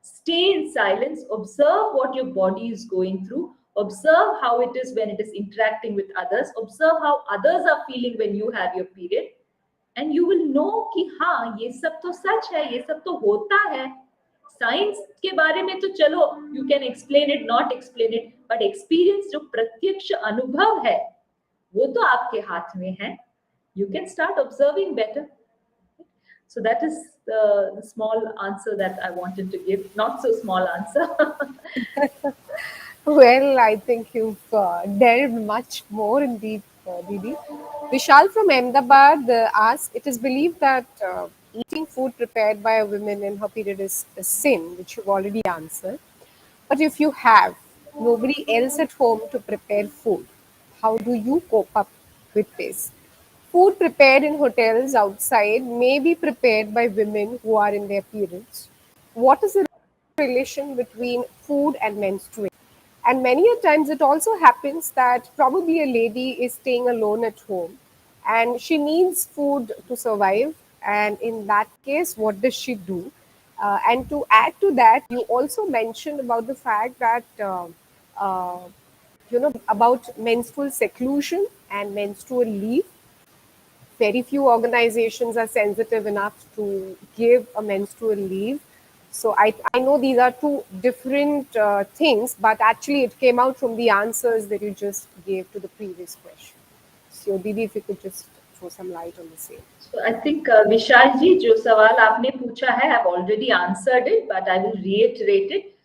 Stay in silence, observe what your body is going through, observe how it is when it is interacting with others, observe how others are feeling when you have your period, and you will know कि हाँ ये सब तो सच है, ये सब तो होता है. साइंस के बारे में तो चलो you can explain it, not explain it, but experience जो प्रत्यक्ष अनुभव है वो तो आपके हाथ में है. You can start observing better. So that is the small answer that I wanted to give. Not so small answer. Well, I think you've delved much more in deep, Didi. Vishal from Ahmedabad asks, it is believed that eating food prepared by a woman in her period is a sin, which you've already answered. But if you have nobody else at home to prepare food, how do you cope up with this? Food prepared in hotels outside may be prepared by women who are in their periods. What is the relation between food and menstruation? And many a times it also happens that probably a lady is staying alone at home and she needs food to survive. And in that case, what does she do? And to add to that, you also mentioned about the fact that, about menstrual seclusion and menstrual leave. Very few organizations are sensitive enough to give a menstrual leave. So I know these are two different things, but actually it came out from the answers that you just gave to the previous question. So Didi, if you could just throw some light on the same. So I think Vishal ji, जो सवाल आपने पूछा है, I've already answered it, but I will reiterate it.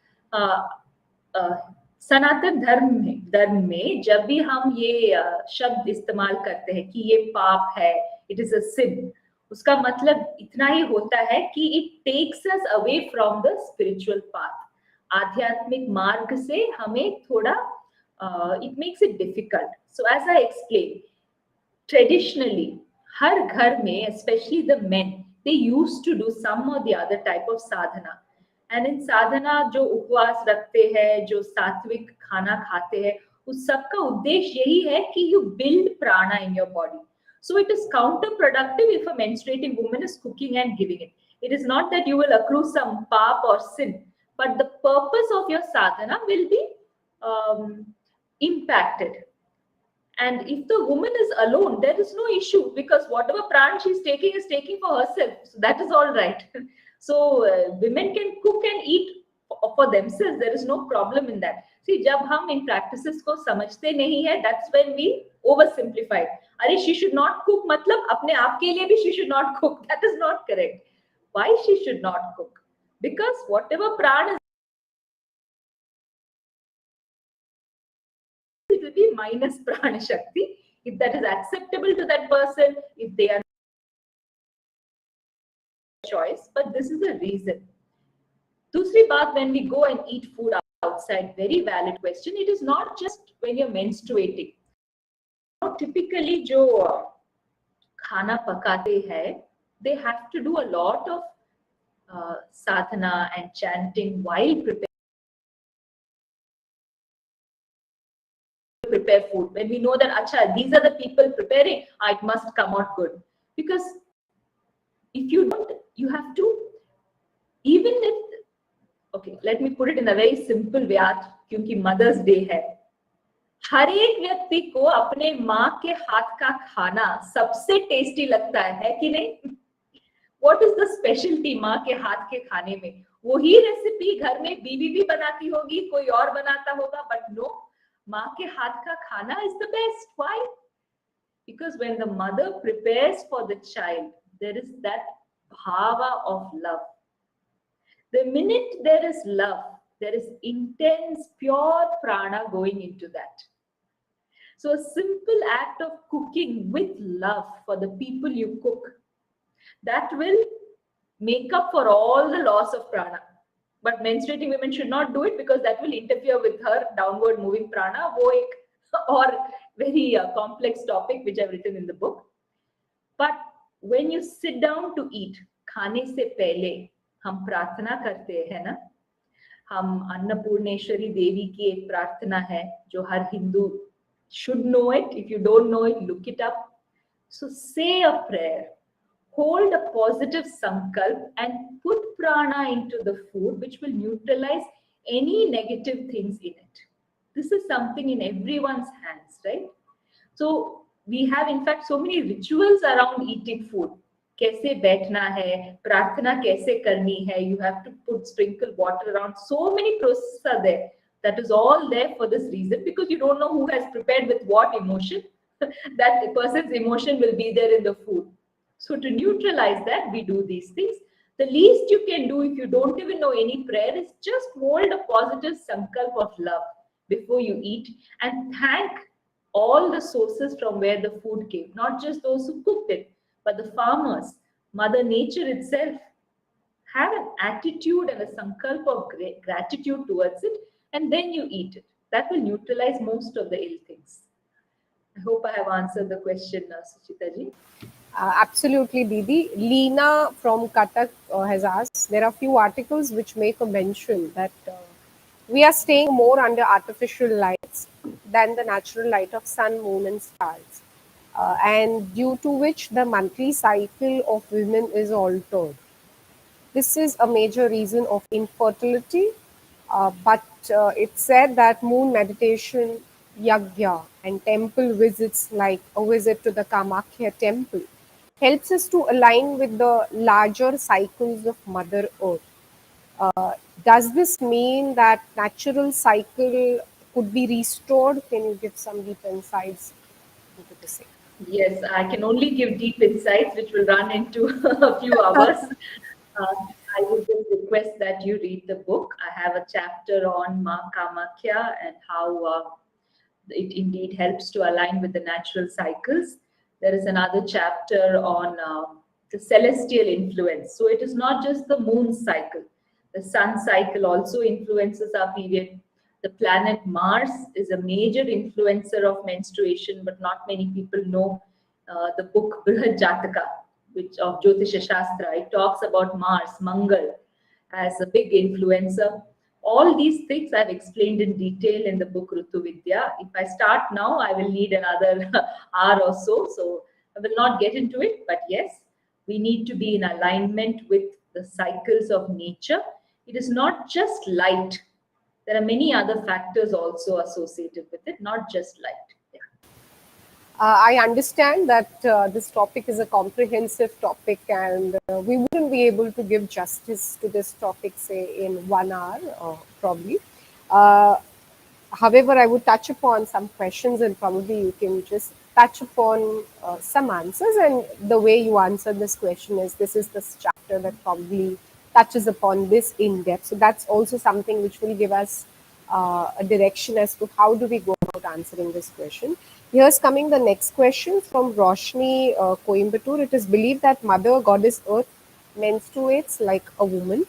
सनातन धर्म में जब भी हम ये शब्द इस्तेमाल करते हैं कि ये पाप है, it is a sin, उसका मतलब इतना ही होता है कि it takes us away from the spiritual path. आध्यात्मिक मार्ग से हमें थोड़ा it makes it difficult. So as I explained, traditionally हर घर में, especially the men, they used to do some or the other type of sadhana. And in sadhana जो उपवास रखते हैं, जो सात्विक खाना खाते हैं, उस सब का उद्देश्य यही है कि यू बिल्ड प्राणा in your body. So it is counterproductive if a menstruating woman is cooking and giving it. It is not that you will accrue some paap or sin, but the purpose of your sadhana will be impacted. And if the woman is alone, there is no issue, because whatever pran she is taking for herself. So that is all right. So women can cook and eat for themselves. There is no problem in that. See, जब हम इन practices को समझते नहीं है, that's when we oversimplify. अरे she should not cook मतलब अपने आप के लिए भी she should not cook. That is not correct. Why she should not cook? Because whatever pran is, it will be minus prana shakti. If that is acceptable to that person, if they are choice, but this is a reason. दूसरी बात, when we go and eat food outside, very valid question. It is not just when you're menstruating. Typically जो खाना पकाते हैं, they have to do a lot of sadhana and chanting while prepare food. When we know that acha, these are the people preparing, it must come out good. Because if you don't, you have to, even if, okay, let me put it in a very simple way, आज क्योंकि mother's day है, हर एक व्यक्ति को अपने माँ के हाथ का खाना सबसे टेस्टी लगता है कि नहीं? What is the specialty माँ के हाथ के खाने में? वही रेसिपी घर में बीवी भी बनाती होगी, कोई और बनाता होगा, but no, माँ के हाथ का खाना is the best. Why? Because when the mother prepares for the child, there is that bhava of love. The minute there is love, there is intense, pure prana going into that. So a simple act of cooking with love for the people you cook, that will make up for all the loss of prana. But menstruating women should not do it, because that will interfere with her downward moving prana, wo ek or very complex topic which I've written in the book. But when you sit down to eat, खाने से पहले हम प्रार्थना करते हैं ना, हम अन्नपूर्णेश्वरी देवी की एक प्रार्थना है जो हर Hindu should know it. If you don't know it, look it up. So say a prayer, hold a positive sankalp, and put prana into the food, which will neutralize any negative things in it. This is something in everyone's hands, right? So we have, in fact, so many rituals around eating food. कैसे बैठना है, प्रार्थना कैसे करनी है, you have to put sprinkle water around. So many processes are there. That is all there for this reason, because you don't know who has prepared with what emotion. That person's emotion will be there in the food. So to neutralize that, we do these things. The least you can do if you don't even know any prayer is just hold a positive sankalp of love before you eat, and thank all the sources from where the food came, not just those who cooked it, but the farmers, Mother Nature itself. Have an attitude and a sankalp of gratitude towards it, and then you eat it. That will neutralize most of the ill things. I hope I have answered the question, Suchita ji. Absolutely, Didi. Leena from Cuttack has asked, there are few articles which make a mention that we are staying more under artificial lights than the natural light of sun, moon and stars. And due to which the monthly cycle of women is altered. This is a major reason of infertility, but it's said that moon meditation, yagya, and temple visits like a visit to the Kamakhya temple helps us to align with the larger cycles of Mother Earth. Does this mean that natural cycle could be restored? Can you give some deep insights into this? Yes, I can only give deep insights, which will run into a few hours. I would just request that you read the book. I have a chapter on Ma Kamakhya and how it indeed helps to align with the natural cycles. There is another chapter on the celestial influence. So it is not just the moon cycle. The sun cycle also influences our period. The planet Mars is a major influencer of menstruation, but not many people know the book Brihad Jataka, which of Jyotisha Shastra. It talks about Mars, Mangal, as a big influencer. All these things I've explained in detail in the book Ṛtu Vidyā. If I start now, I will need another hour or so. So I will not get into it. But yes, we need to be in alignment with the cycles of nature. It is not just light. There are many other factors also associated with it, not just light. Yeah. I understand that this topic is a comprehensive topic, and we wouldn't be able to give justice to this topic, say, in 1 hour, probably. However, I would touch upon some questions, and probably you can just touch upon some answers. And the way you answer this question is, this is this chapter that probably touches upon this in depth. So that's also something which will give us a direction as to how do we go about answering this question. Here's coming the next question from Roshni Coimbatore. It is believed that Mother Goddess Earth menstruates like a woman.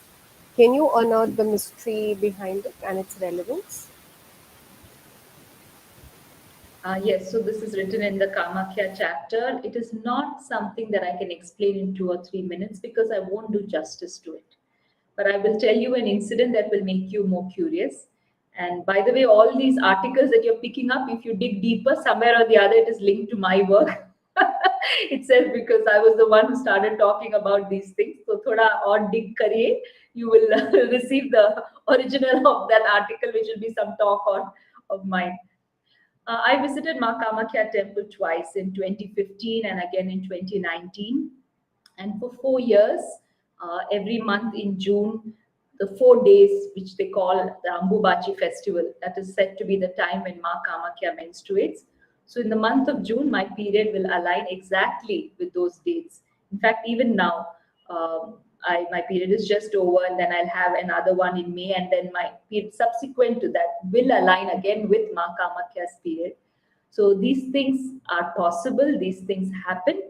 Can you unearth the mystery behind it and its relevance? Yes, so this is written in the Kamakhya chapter. It is not something that I can explain in 2 or 3 minutes because I won't do justice to it. But I will tell you an incident that will make you more curious. And by the way, all these articles that you're picking up, if you dig deeper, somewhere or the other, it is linked to my work. Itself, because I was the one who started talking about these things. So thoda aur dig kariye, you will receive the original of that article, which will be some talk of mine. I visited Ma Kamakhya temple twice, in 2015 and again in 2019. And for 4 years, every month in June, the 4 days which they call the Ambubachi festival, that is said to be the time when Ma Kamakhya menstruates. So in the month of June, my period will align exactly with those dates. In fact, even now, my period is just over, and then I'll have another one in May, and then my period subsequent to that will align again with Ma Kamakhya's period. So these things are possible, these things happen.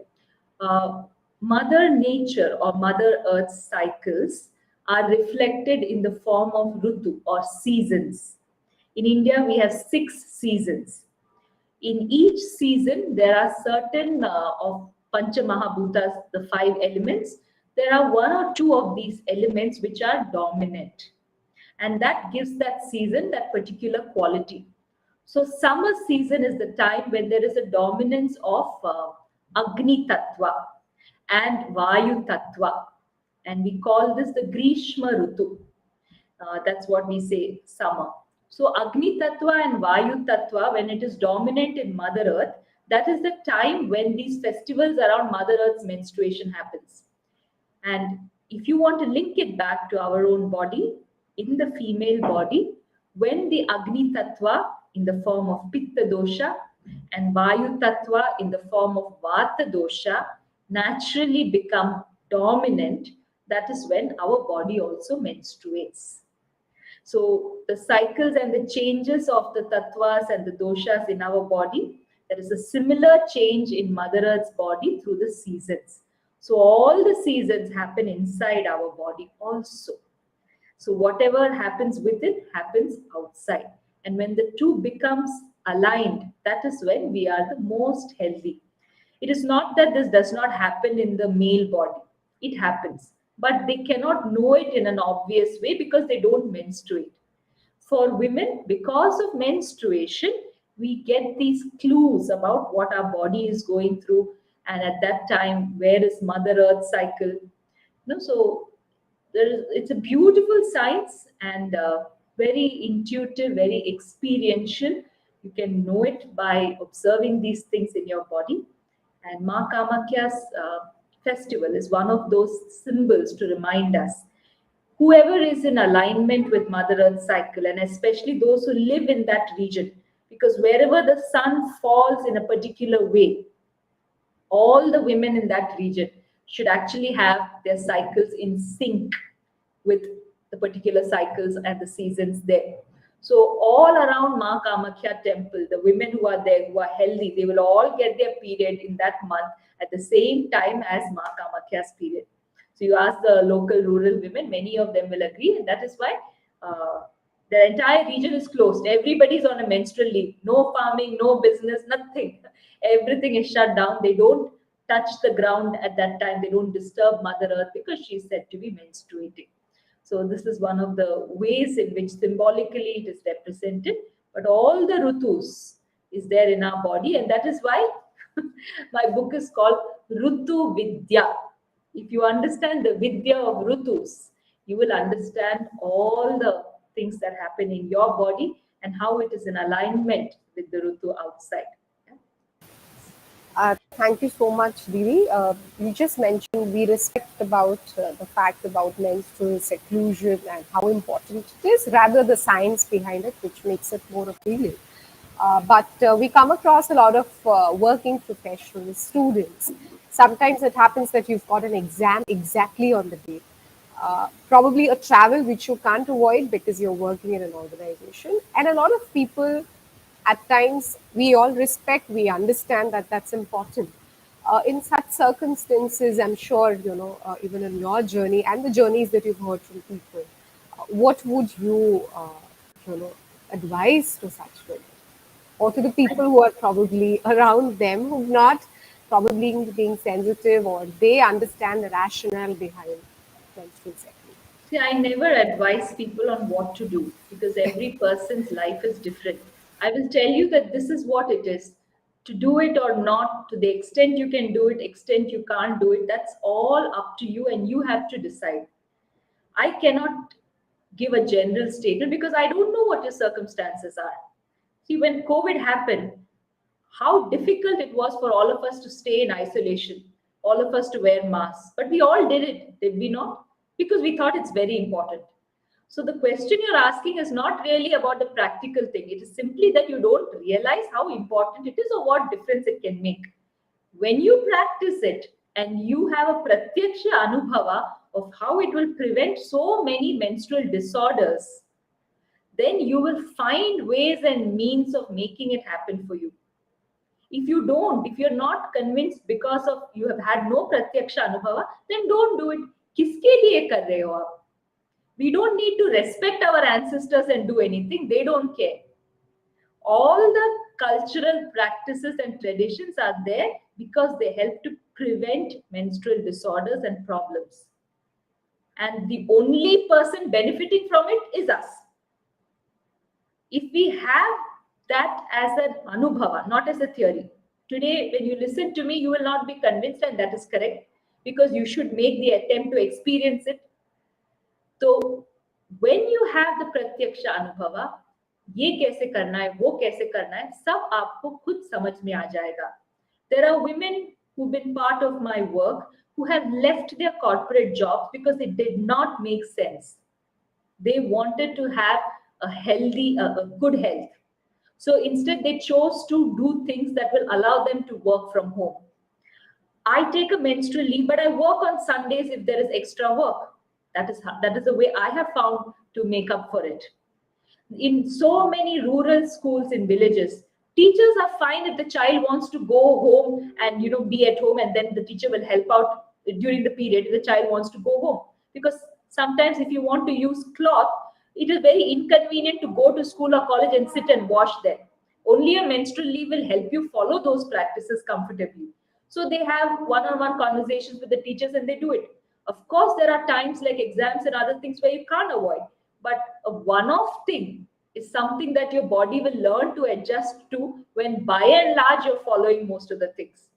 Mother Nature or Mother Earth's cycles are reflected in the form of Ṛtu or seasons. In India, we have 6 seasons. In each season, there are certain of Pancha Mahabhutas, the 5 elements. There are 1 or 2 of these elements which are dominant. And that gives that season that particular quality. So summer season is the time when there is a dominance of Agni Tattva and Vayu Tattva. And we call this the Grishma Ṛtu. That's what we say, summer. So Agni Tattva and Vayu Tattva, when it is dominant in Mother Earth, that is the time when these festivals around Mother Earth's menstruation happens. And if you want to link it back to our own body, in the female body, when the Agni Tattva in the form of Pitta dosha and Vayu Tattva in the form of Vata dosha naturally become dominant, that is when our body also menstruates. So the cycles and the changes of the tattvas and the doshas in our body, there is a similar change in Mother Earth's body through the seasons. So all the seasons happen inside our body also. So whatever happens with it happens outside. And when the two becomes aligned, that is when we are the most healthy. It is not that this does not happen in the male body. It happens. But they cannot know it in an obvious way because they don't menstruate. For women, because of menstruation, we get these clues about what our body is going through. And at that time, where is Mother Earth cycle? So it's a beautiful science and very intuitive, very experiential. You can know it by observing these things in your body. And Ma Kamakhya's festival is one of those symbols to remind us. Whoever is in alignment with Mother Earth cycle, and especially those who live in that region, because wherever the sun falls in a particular way, all the women in that region should actually have their cycles in sync with the particular cycles and the seasons there. So all around Ma Kamakhya temple, the women who are there, who are healthy, they will all get their period in that month at the same time as Ma Kamakhya's period. So you ask the local rural women, many of them will agree, and that is why the entire region is closed. Everybody's on a menstrual leave. No farming, no business, nothing. Everything is shut down. They don't touch the ground at that time. They don't disturb Mother Earth because she's said to be menstruating. So this is one of the ways in which symbolically it is represented. But all the Rutus is there in our body, and that is why my book is called Ṛtu Vidyā. If you understand the Vidya of Rutus, you will understand all the things that happen in your body and how it is in alignment with the Rutu outside. Thank you so much, Didi. You just mentioned we respect about the fact about menstrual seclusion and how important it is, rather the science behind it, which makes it more appealing. But we come across a lot of working professionals, students. Sometimes it happens that you've got an exam exactly on the date. Probably a travel which you can't avoid because you're working in an organization. And a lot of people, at times, we all respect, we understand that that's important. In such circumstances, I'm sure, even in your journey and the journeys that you've heard from people, what would you, advise to such women? Or to the people who are probably around them, who've not probably being sensitive, or they understand the rationale behind menstrual cycle. See, I never advise people on what to do because every person's life is different. I will tell you that this is what it is. To do it or not, to the extent you can do it, extent you can't do it, that's all up to you and you have to decide. I cannot give a general statement because I don't know what your circumstances are. See, when COVID happened, how difficult it was for all of us to stay in isolation, all of us to wear masks. But we all did it, did we not? Because we thought it's very important. So the question you're asking is not really about the practical thing. It is simply that you don't realize how important it is or what difference it can make. When you practice it and you have a pratyaksha anubhava of how it will prevent so many menstrual disorders, then you will find ways and means of making it happen for you. If you don't, if you're not convinced because of you have had no pratyaksha anubhava, then don't do it. Kiske liye kar rahe ho aap? We don't need to respect our ancestors and do anything. They don't care. All the cultural practices and traditions are there because they help to prevent menstrual disorders and problems. And the only person benefiting from it is us. If we have that as an anubhava, not as a theory. Today, when you listen to me, you will not be convinced, and that is correct, because you should make the attempt to experience it. So, when you have the pratyaksha anubhava, ये कैसे करना है, वो कैसे करना है, सब आपको खुद समझ में आ जाएगा. There are women who've been part of my work who have left their corporate jobs because it did not make sense. They wanted to have a healthy, a good health. So instead, they chose to do things that will allow them to work from home. I take a menstrual leave, but I work on Sundays if there is extra work. That is the way I have found to make up for it. In so many rural schools in villages, teachers are fine if the child wants to go home and be at home, and then the teacher will help out during the period if the child wants to go home. Because sometimes if you want to use cloth, it is very inconvenient to go to school or college and sit and wash there. Only a menstrual leave will help you follow those practices comfortably. So they have one-on-one conversations with the teachers and they do it. Of course, there are times like exams and other things where you can't avoid. But a one-off thing is something that your body will learn to adjust to when by and large you're following most of the things.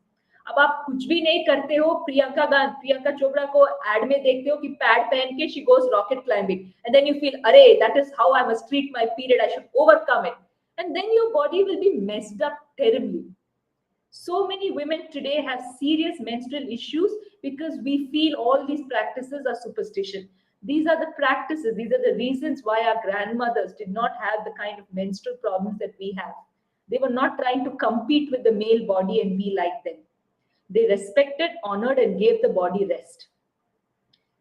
अब आप कुछ भी नहीं करते हो, प्रियंका चोपड़ा को add में देखते हो कि पैड पहन के she goes rocket climbing, and then you feel, अरे, that is how I must treat my period, I should overcome it, and then your body will be messed up terribly. So many women today have serious menstrual issues because we feel all these practices are superstition. These are the practices, these are the reasons why our grandmothers did not have the kind of menstrual problems that we have. They were not trying to compete with the male body and be like them. They respected, honored, and gave the body rest.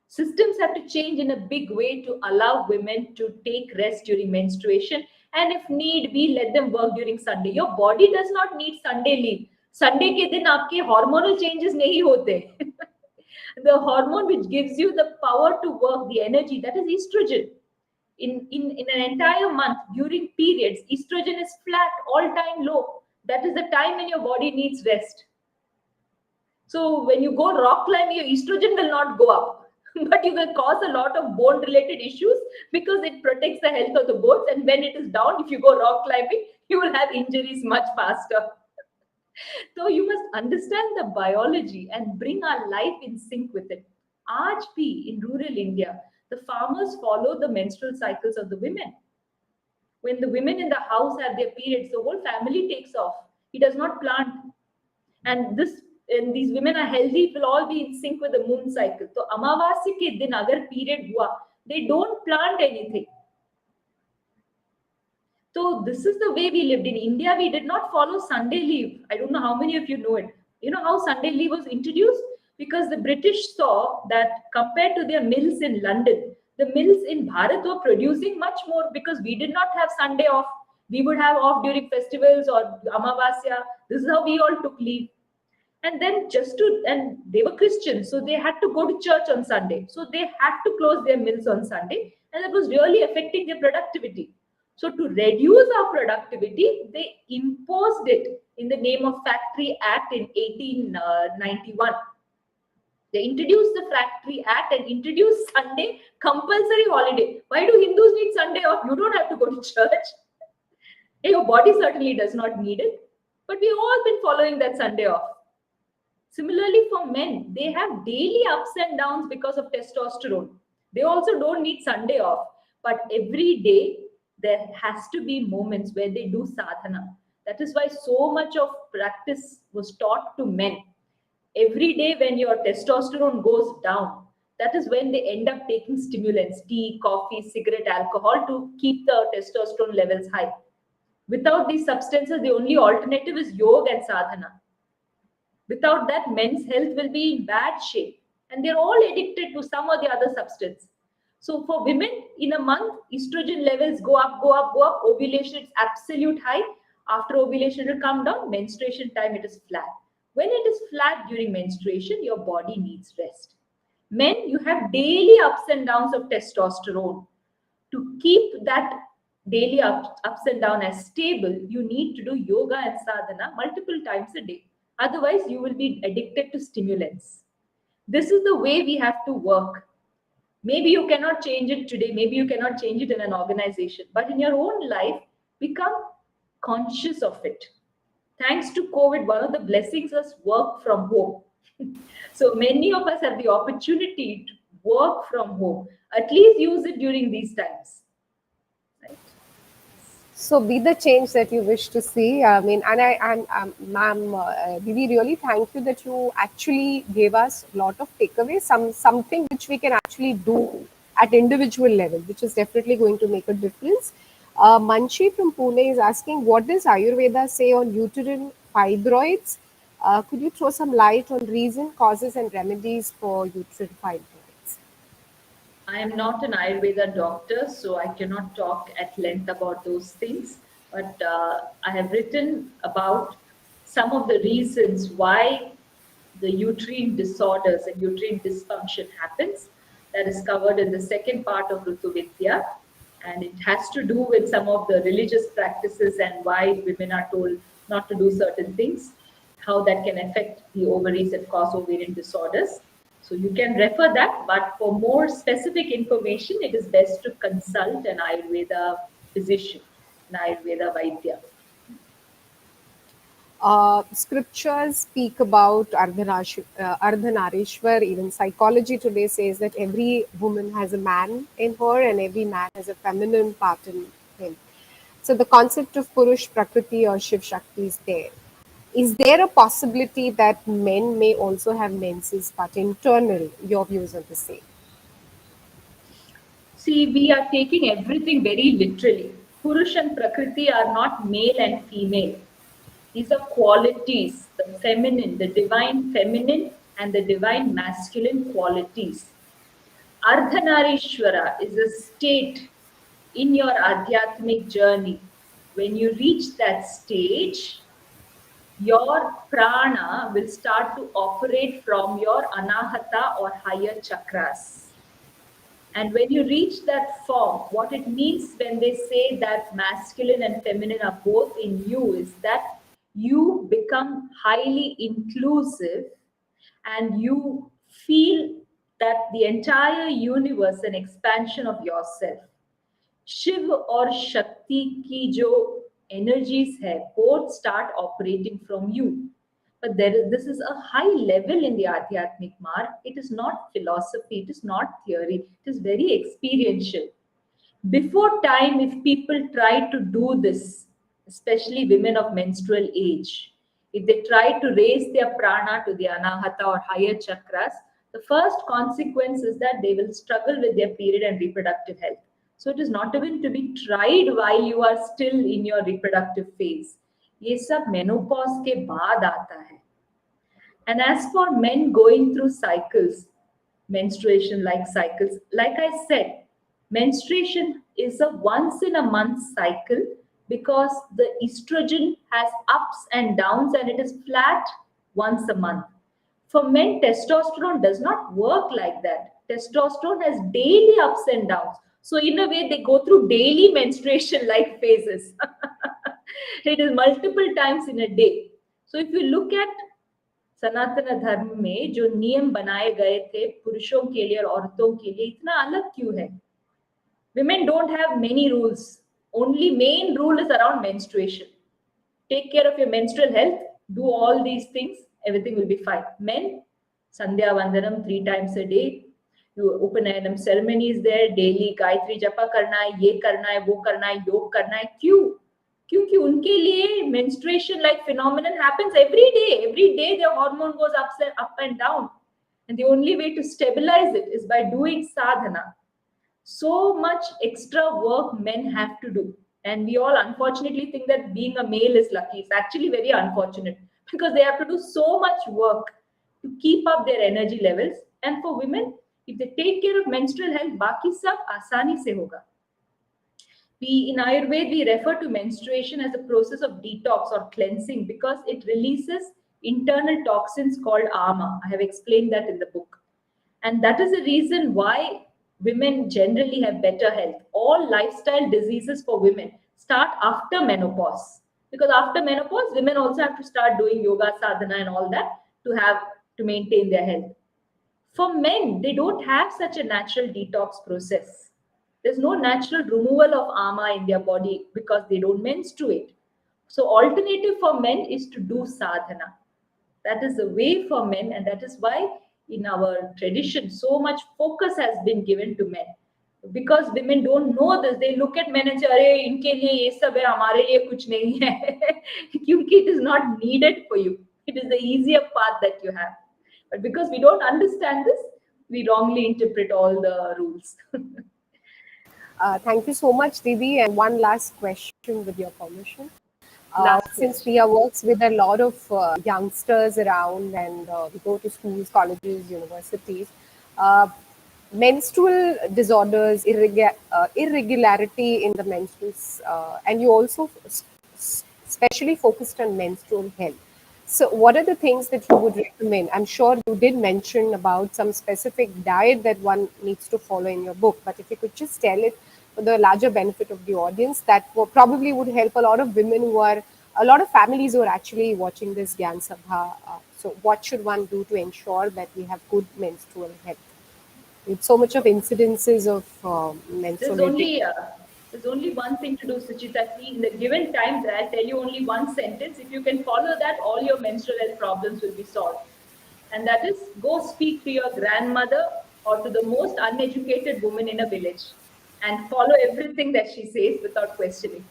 Systems have to change in a big way to allow women to take rest during menstruation, and if need be, let them work during Sunday. Your body does not need Sunday leave. Sunday ke din aapke hormonal changes nahi hote. The hormone which gives you the power to work, the energy, that is estrogen. In an entire month, during periods, estrogen is flat, all-time low. That is the time when your body needs rest. So when you go rock climbing, your estrogen will not go up. but you can cause a lot of bone related issues because it protects the health of the bones. And when it is down, if you go rock climbing, you will have injuries much faster. So you must understand the biology and bring our life in sync with it. Aaj bhi in rural India, the farmers follow the menstrual cycles of the women. When the women in the house have their periods, the whole family takes off. He does not plant. And these women are healthy, it will all be in sync with the moon cycle. So Amavasya ke din agar period hua, they don't plant anything. So this is the way we lived. In India, we did not follow Sunday leave. I don't know how many of you know it. You know how Sunday leave was introduced? Because the British saw that compared to their mills in London, the mills in Bharat were producing much more because we did not have Sunday off. We would have off during festivals or Amavasya. This is how we all took leave. And then and they were Christians, so they had to go to church on Sunday. So they had to close their mills on Sunday, and that was really affecting their productivity. So to reduce our productivity, they imposed it in the name of Factory Act in 1891. They introduced the Factory Act and introduced Sunday compulsory holiday. Why do Hindus need Sunday off? You don't have to go to church. Your body certainly does not need it. But we've all been following that Sunday off. Similarly, for men, they have daily ups and downs because of testosterone. They also don't need Sunday off. But every day, there has to be moments where they do sadhana. That is why so much of practice was taught to men. Every day when your testosterone goes down, that is when they end up taking stimulants, tea, coffee, cigarette, alcohol to keep the testosterone levels high. Without these substances, the only alternative is yoga and sadhana. Without that, men's health will be in bad shape. And they're all addicted to some or the other substance. So for women, in a month, estrogen levels go up, go up, go up. Ovulation is absolute high. After ovulation, it will come down. Menstruation time, it is flat. When it is flat during menstruation, your body needs rest. Men, you have daily ups and downs of testosterone. To keep that daily ups and downs as stable, you need to do yoga and sadhana multiple times a day. Otherwise, you will be addicted to stimulants. This is the way we have to work. Maybe you cannot change it today. Maybe you cannot change it in an organization. But in your own life, become conscious of it. Thanks to COVID, one of the blessings is work from home. So many of us have the opportunity to work from home. At least use it during these times. Right? So be the change that you wish to see. I mean, and ma'am, we really thank you that you actually gave us a lot of takeaways, something which we can actually do at individual level, which is definitely going to make a difference. Manshi from Pune is asking, what does Ayurveda say on uterine fibroids? Could you throw some light on reason, causes, and remedies for uterine fibroids? I am not an Ayurveda doctor, so I cannot talk at length about those things. But I have written about some of the reasons why the uterine disorders and uterine dysfunction happens. That is covered in the second part of Ṛtu Vidyā. And it has to do with some of the religious practices and why women are told not to do certain things, how that can affect the ovaries and cause ovarian disorders. So you can refer that, but for more specific information, it is best to consult an Ayurveda physician, an Ayurveda Vaidya. Scriptures speak about Ardhanarishwar. Even psychology today says that every woman has a man in her and every man has a feminine part in him. So the concept of Purush Prakriti or Shiv Shakti is there. Is there a possibility that men may also have menses but internal? Your views on the same? See, we are taking everything very literally. Purush and Prakriti are not male and female. These are qualities, the feminine, the divine feminine and the divine masculine qualities. Ardhanarishwara is a state in your adhyatmic journey. When you reach that stage, your prana will start to operate from your anahata or higher chakras. And when you reach that form, what it means when they say that masculine and feminine are both in you is that you become highly inclusive and you feel that the entire universe an expansion of yourself. Shiv और शक्ति की जो energies है, both start operating from you. But this is a high level in the Adhyatmic mark. It is not philosophy, it is not theory, it is very experiential. Before time, if people try to do this, especially women of menstrual age, if they try to raise their prana to the anahata or higher chakras, the first consequence is that they will struggle with their period and reproductive health. So it is not even to be tried while you are still in your reproductive phase. ये सब menopause के बाद आता है. And as for men going through cycles, menstruation like cycles, like I said, menstruation is a once in a month cycle because the estrogen has ups and downs and it is flat once a month. For men, testosterone does not work like that. Testosterone has daily ups and downs. So in a way, they go through daily menstruation like phases. It is multiple times in a day. So if you look at सनातन धर्म में जो नियम बनाए गए थे पुरुषों के लिए और औरतों के लिए इतना अलग क्यों है? Women don't have many rules. Only main rule is around menstruation. Take care of your menstrual health. Do all these things. Everything will be fine. Men, Sandhya Vandanam 3 times a day. You Upanayam ceremony is there. Daily Gayatri Japa karna hai, ye karna hai, wo karna hai, yog karna hai. क्यों? क्योंकि उनके लिए menstruation like phenomenon happens every day their hormone goes up and down, and the only way to stabilize it is by doing sadhana. So much extra work men have to do, and we all unfortunately think that being a male is lucky. It's actually very unfortunate because they have to do so much work to keep up their energy levels. And for women, if they take care of menstrual health, बाकी सब आसानी से होगा. In Ayurveda, we refer to menstruation as a process of detox or cleansing because it releases internal toxins called ama. I have explained that in the book. And that is the reason why women generally have better health. All lifestyle diseases for women start after menopause. Because after menopause, women also have to start doing yoga, sadhana and all that to maintain their health. For men, they don't have such a natural detox process. There's no natural removal of ama in their body because they don't menstruate. So alternative for men is to do sadhana. That is the way for men, and that is why in our tradition so much focus has been given to men. Because women don't know this, they look at men and say, "Arey, inke liye ye sab hai, hamare liye kuch nahi hai." Kyunki it is not needed for you. It is the easier path that you have. But because we don't understand this, we wrongly interpret all the rules. Thank you so much, Didi. And one last question, with your permission. Since question. Ria works with a lot of youngsters around, and we go to schools, colleges, universities, menstrual disorders, irregularity in the menstruals, and you also especially focused on menstrual health. So what are the things that you would recommend? I'm sure you did mention about some specific diet that one needs to follow in your book, but if you could just tell it for the larger benefit of the audience, that probably would help a lot of women a lot of families who are actually watching this Gyan Sabha. So what should one do to ensure that we have good menstrual health? With so much of incidences of menstrual There's only one thing to do, Suchita. In the given times, I'll tell you only one sentence. If you can follow that, all your menstrual health problems will be solved. And that is, go speak to your grandmother or to the most uneducated woman in a village and follow everything that she says without questioning.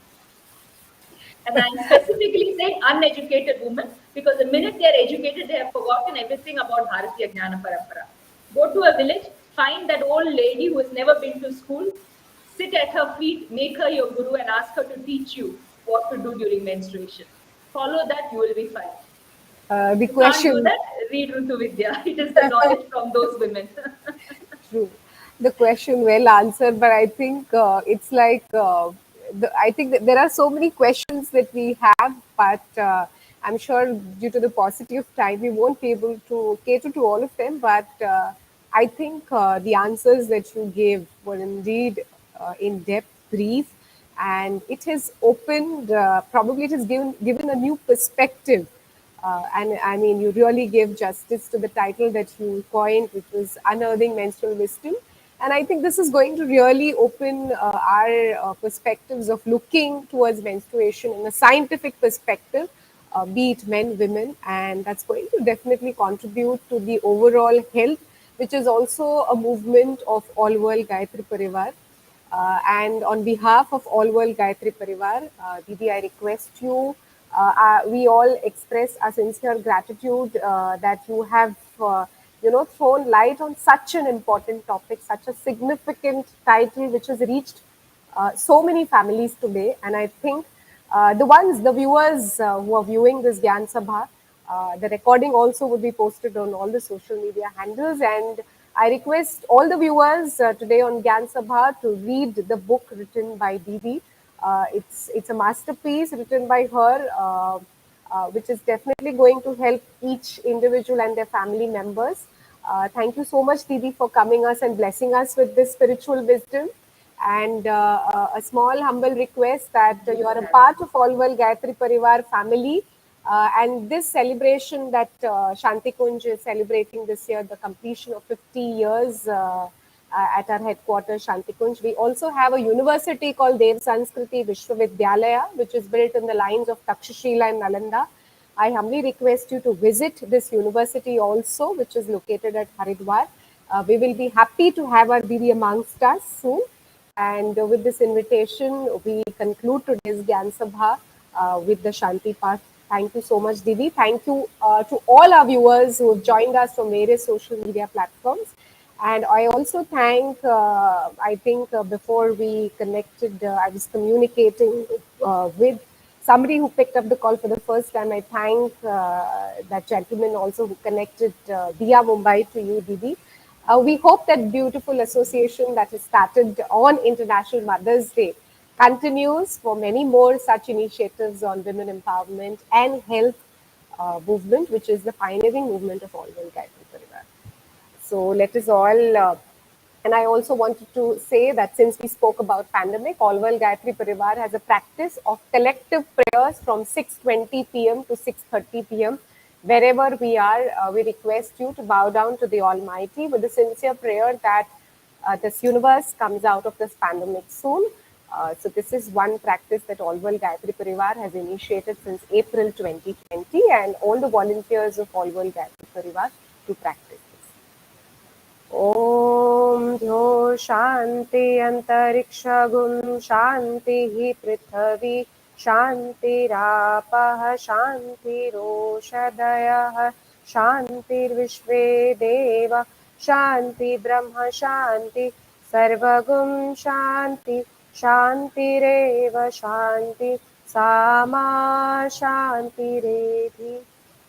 And I'm specifically saying uneducated women because the minute they're educated, they have forgotten everything about Bharatiya Jnana Parampara. Go to a village, find that old lady who has never been to school, sit at her feet, make her your guru and ask her to teach you what to do during menstruation. Follow that, you will be fine. The You question. can't do that, read Ṛtu Vidyā. It is the knowledge from those women. True. The question well answered, but I think it's like I think that there are so many questions that we have, but I'm sure due to the paucity of time, we won't be able to cater to all of them. But I think the answers that you gave were indeed in depth, brief, and it has opened. Probably it has given a new perspective And I mean, you really give justice to the title that you coined, which was Unearthing Menstrual Wisdom. And I think this is going to really open our perspectives of looking towards menstruation in a scientific perspective, be it men, women, and that's going to definitely contribute to the overall health, which is also a movement of All World Gayatri Parivar. And on behalf of All World Gayatri Parivar, Didi, I request you, we all express our sincere gratitude that you have, thrown light on such an important topic, such a significant title, which has reached so many families today. And I think the viewers who are viewing this Gyan Sabha, the recording also would be posted on all the social media handles. And I request all the viewers today on Gyan Sabha to read the book written by Didi. It's a masterpiece written by her, which is definitely going to help each individual and their family members. Thank you so much, Didi, for coming us and blessing us with this spiritual wisdom. And a small humble request that you are a part of All World Gayatri Parivar family. And this celebration that Shanti Kunj is celebrating this year, the completion of 50 years at our headquarters, Shanti Kunj. We also have a university called Dev Sanskriti Vishwavidyalaya, which is built in the lines of Takshashila and Nalanda. I humbly request you to visit this university also, which is located at Haridwar. We will be happy to have our Didi amongst us soon. And with this invitation, we conclude today's Gyan Sabha with the Shanti Path. Thank you so much, Didi. Thank you to all our viewers who have joined us from various social media platforms. And I also thank, I think before we connected, I was communicating with somebody who picked up the call for the first time. I thank that gentleman also who connected via Mumbai to you, Didi. We hope that beautiful association that is started on International Mother's Day continues for many more such initiatives on women empowerment and health movement, which is the pioneering movement of All World Gayatri Parivar. So let us all, and I also wanted to say that since we spoke about pandemic, All World Gayatri Parivar has a practice of collective prayers from 6:20 p.m. to 6:30 p.m. Wherever we are, we request you to bow down to the Almighty with the sincere prayer that this universe comes out of this pandemic soon. So this is one practice that All World Gayatri Parivar has initiated since April 2020, and all the volunteers of All World Gayatri Parivar to practice this. Om Dhyo Shanti Antarikshagum Shanti Prithvi Shanti Rapah Shanti Roshadayah Shanti Vishve Deva Shanti Brahma Shanti Sarvagum Shanti Shanti Reva Shanti Sama Shanti Redhi.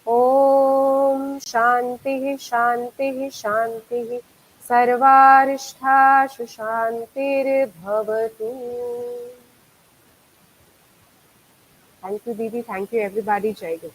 Om Shanti Shanti Shanti Sarvarishthashu Shantir Bhavatu. Thank you, Didi. Thank you, everybody. Jai Guru.